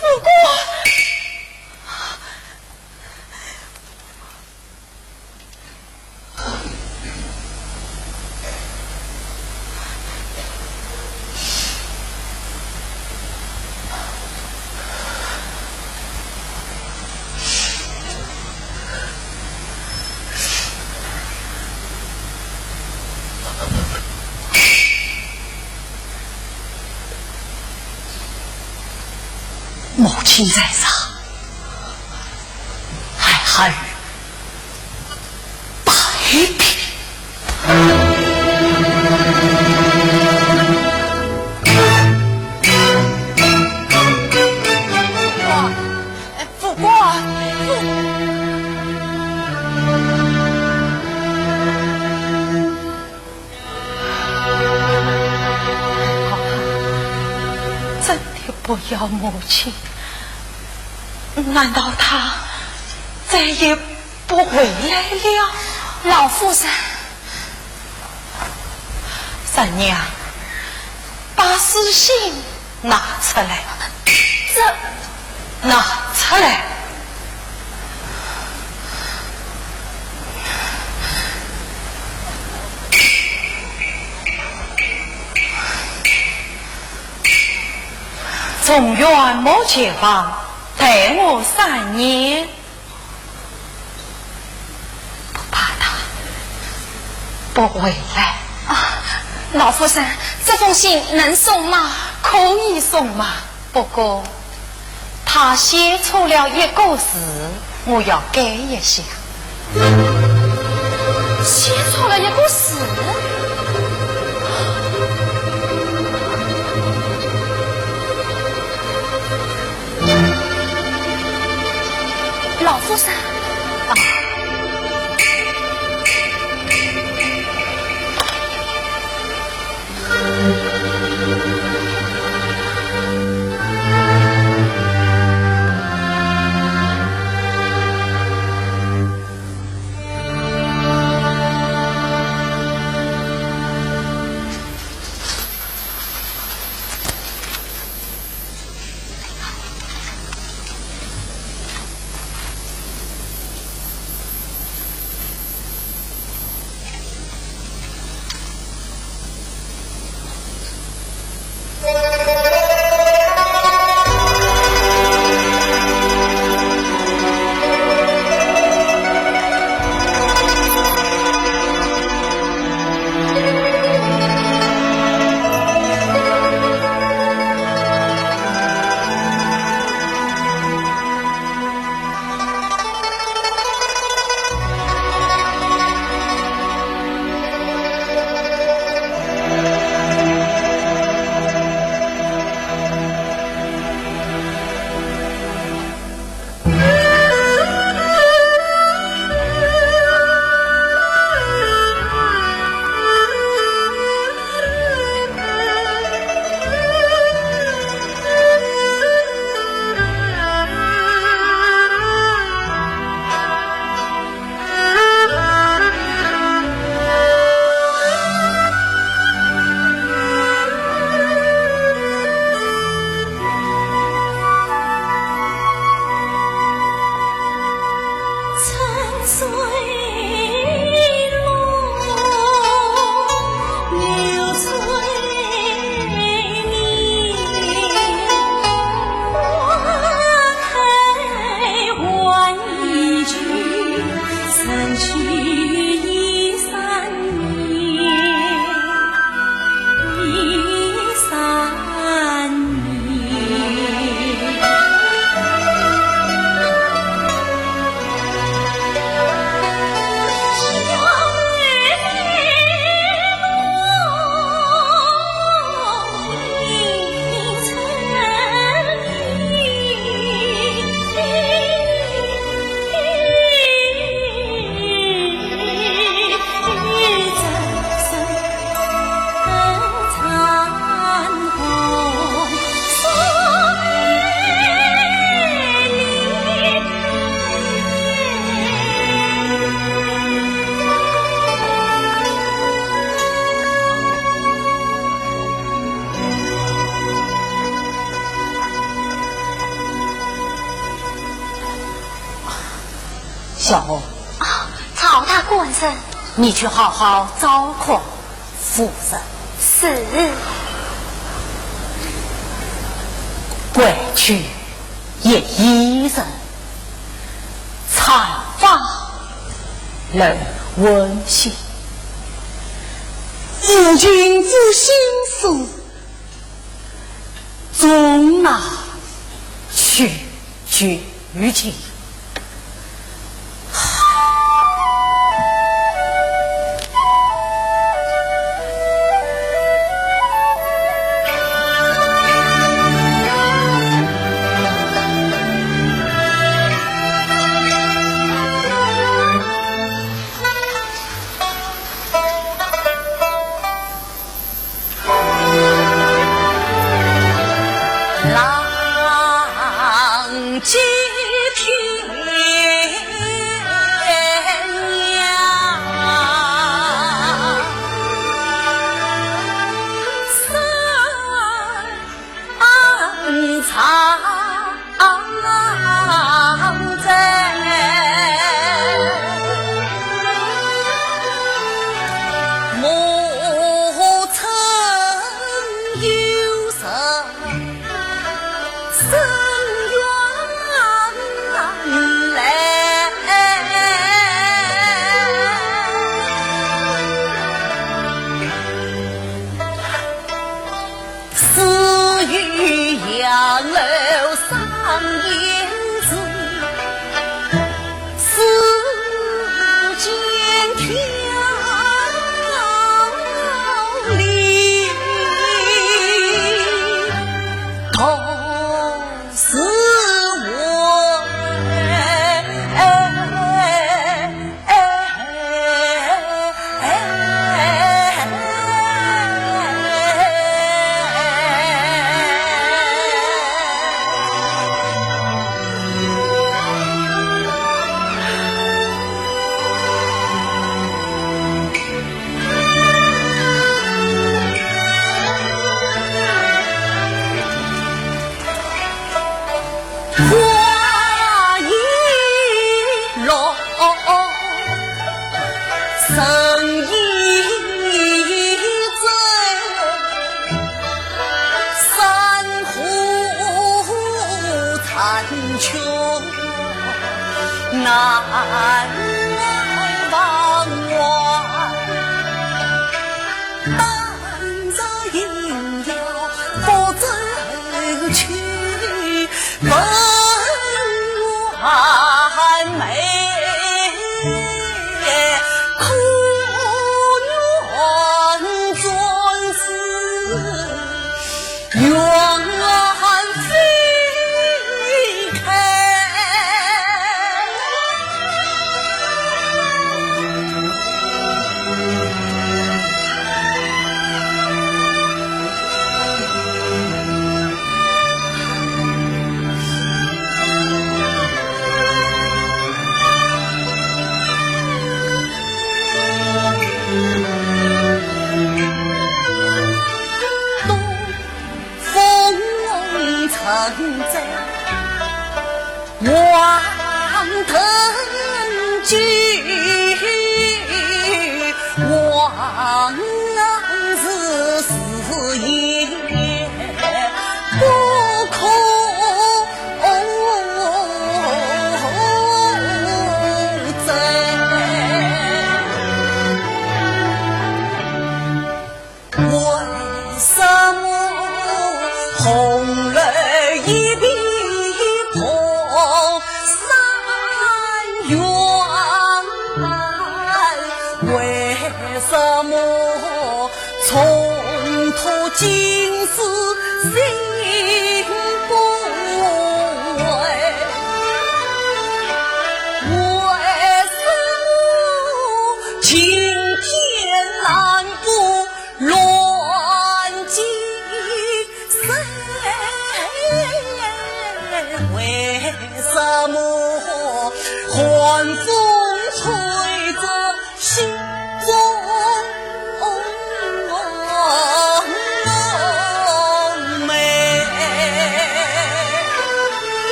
不过母亲在上，还恨百病。不过真的不要母亲，难道他再也不回来了？老夫人，三娘，把私信拿出来，拿出来。从远某前方待我3年，不怕他不回来啊，老夫人，这封信能送吗？可以送嘛，不过他写错了一个字，我要改一下。写错了一个字？老夫人啊，小红啊，曹大官人，你去好好招况夫人。是。归去也一人，采访人温馨。夫君之心思，终拿去绝情。望腾举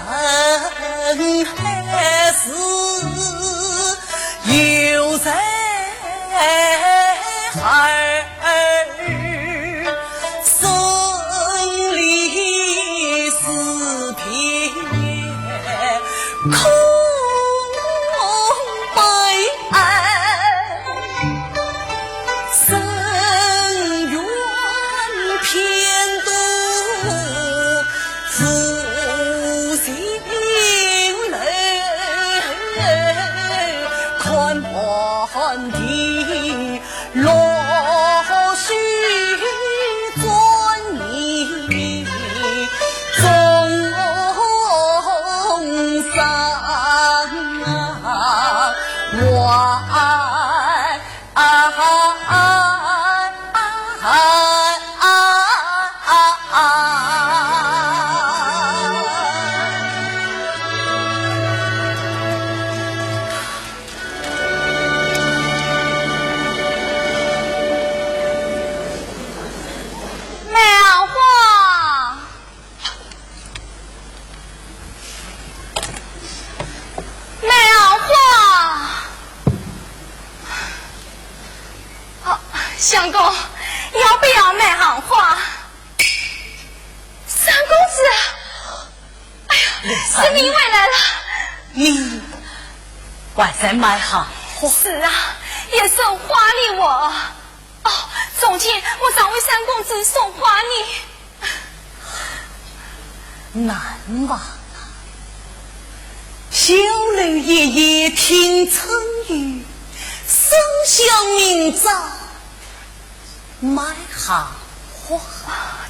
还是有在孩儿生离死别空悲哀，深渊偏渡负心泪，看盘地落须转移终上相公，要不要买行花？三公子，哎呀，是你回来了。你还在买行花？是啊，也送花礼我。哦，从前我常为三公子送花礼。难忘啊！小楼夜夜听春雨，声响明早买行花。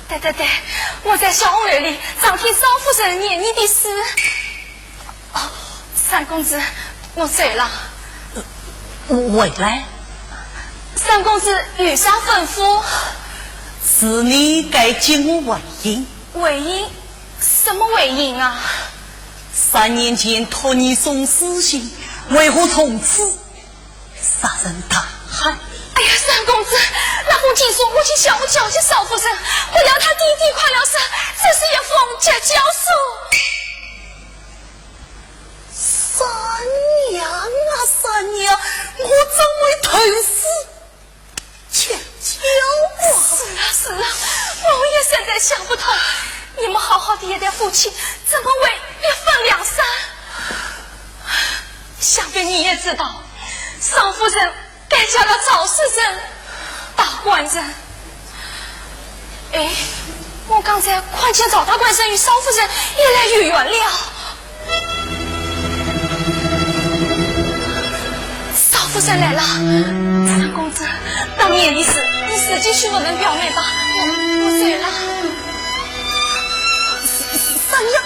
对，我在小院里常听少夫人念你的诗。哦，三公子，我醉了。回来。三公子有啥吩咐？是你该进我为营。为营？什么为营啊？3年前托你送私信，为何从此杀人大海？哎呀，三公子，那父亲说我去小叫去少夫人，不料他弟弟快了身，这是一封结交书。三娘，我怎会投死结交我？是啊，我也实在想不通，你们好好的一对夫妻，怎么会一分两散？想必你也知道，少夫人改嫁了赵世珍大官人。哎，我刚才看见赵大官人与少夫人越来越远了。少夫人来了，三公子，当年的事你自己去问问表妹吧，我醉了。三娘。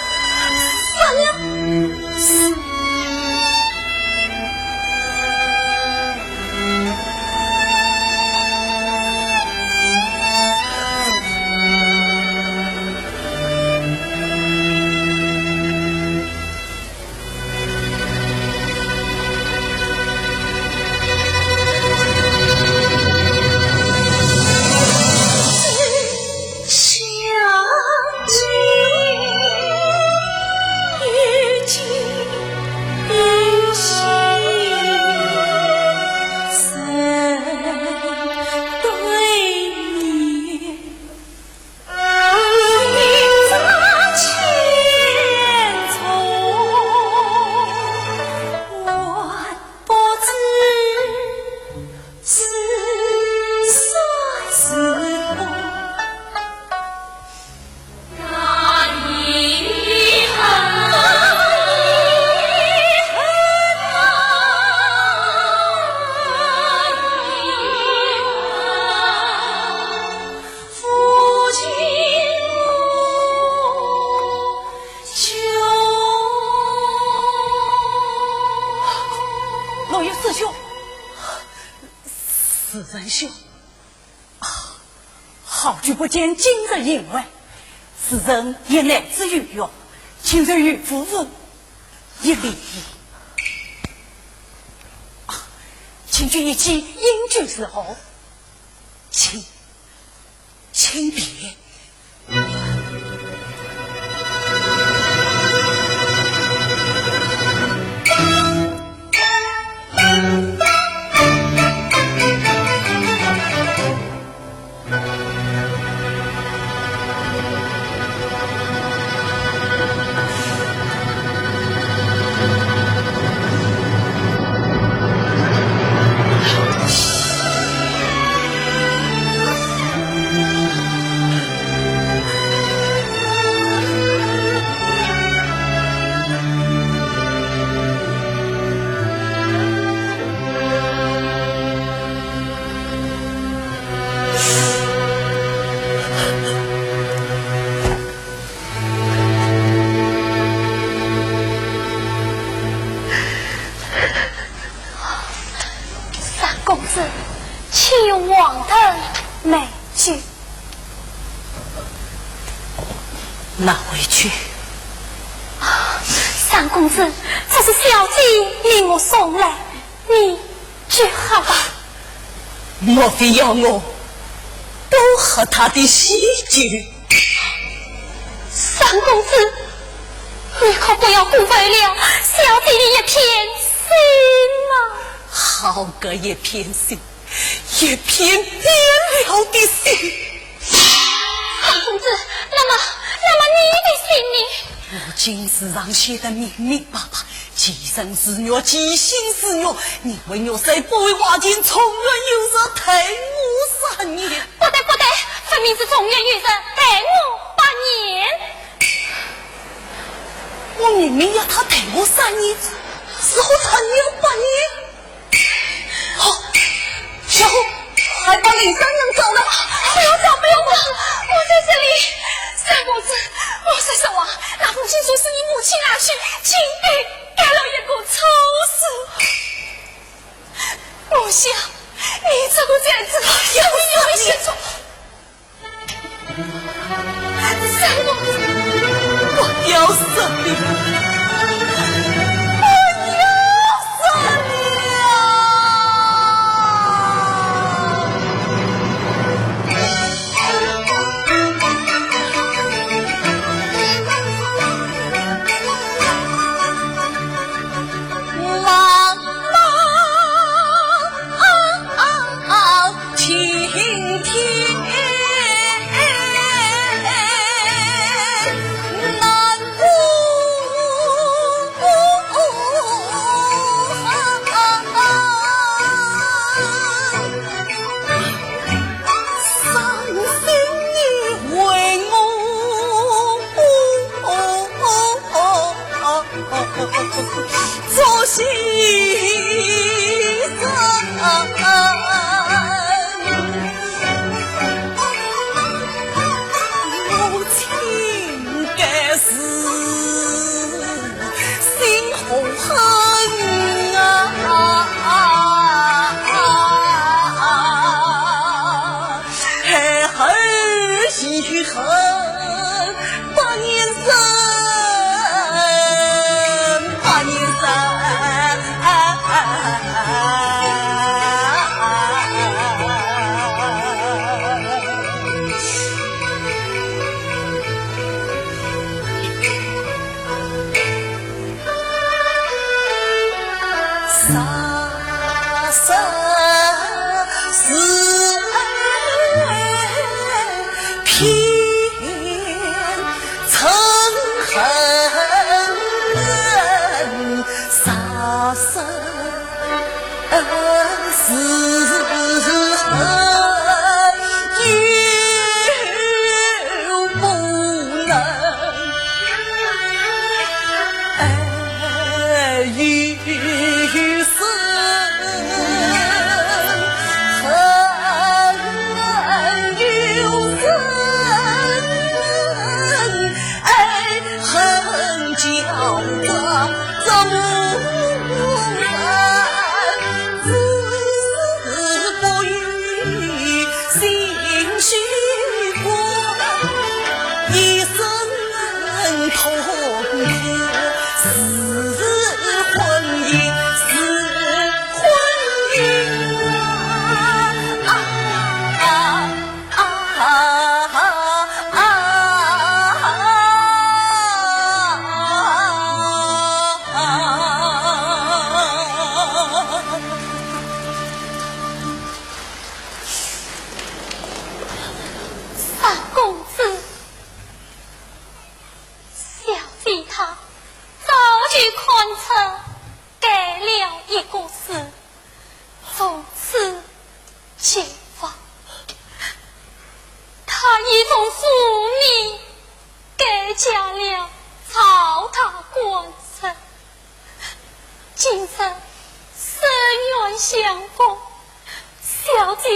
好久不见，今日宴会，此人也来自于哟，今日与夫妇一礼。请君一起饮酒之后，请别。三公子，这是小姐命我送来，你觉好吧？莫非要我都喝他的喜酒？三公子，你可不要辜负了小姐的一片心啊！好个一片心，一片变了的心。三公子，那么你的心呢？我今世上写的明明白白，既生是虐，既心是虐。你为我谁不为花间从远有热，待我3年？不对，分明是从远有热，待我8年。我明明要他待我3年，是何才你要8年？好，小红，还把林三能找到吗？不用找，我在这里。三公子，我是说啊，那封情书是你母亲拿去，请你干了一个丑事。我想你这个简直有危险中。三公子，我要死你！做牺牲，母亲该是心红恨啊，还恨惜恨8年生。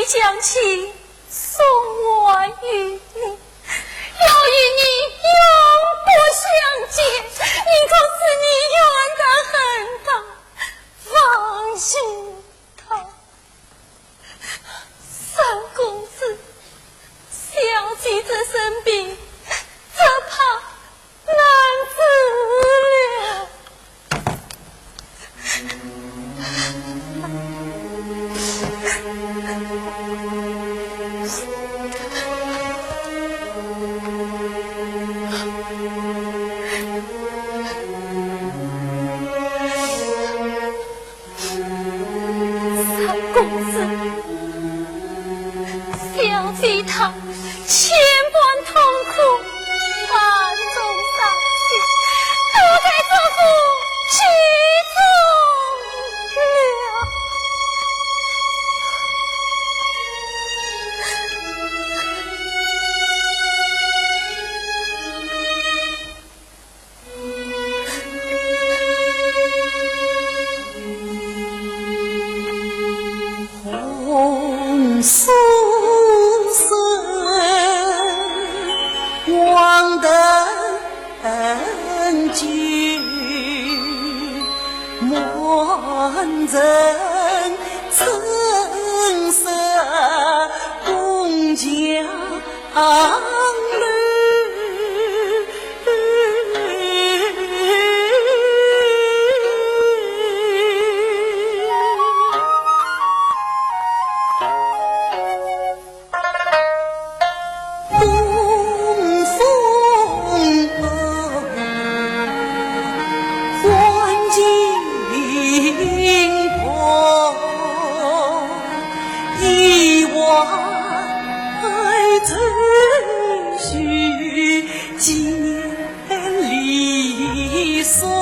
将其送我与你，要与你永不相见，宁可使你怨他恨他，放心他。三公子，小姐这生病，只怕难治了。官人增色公家女。错，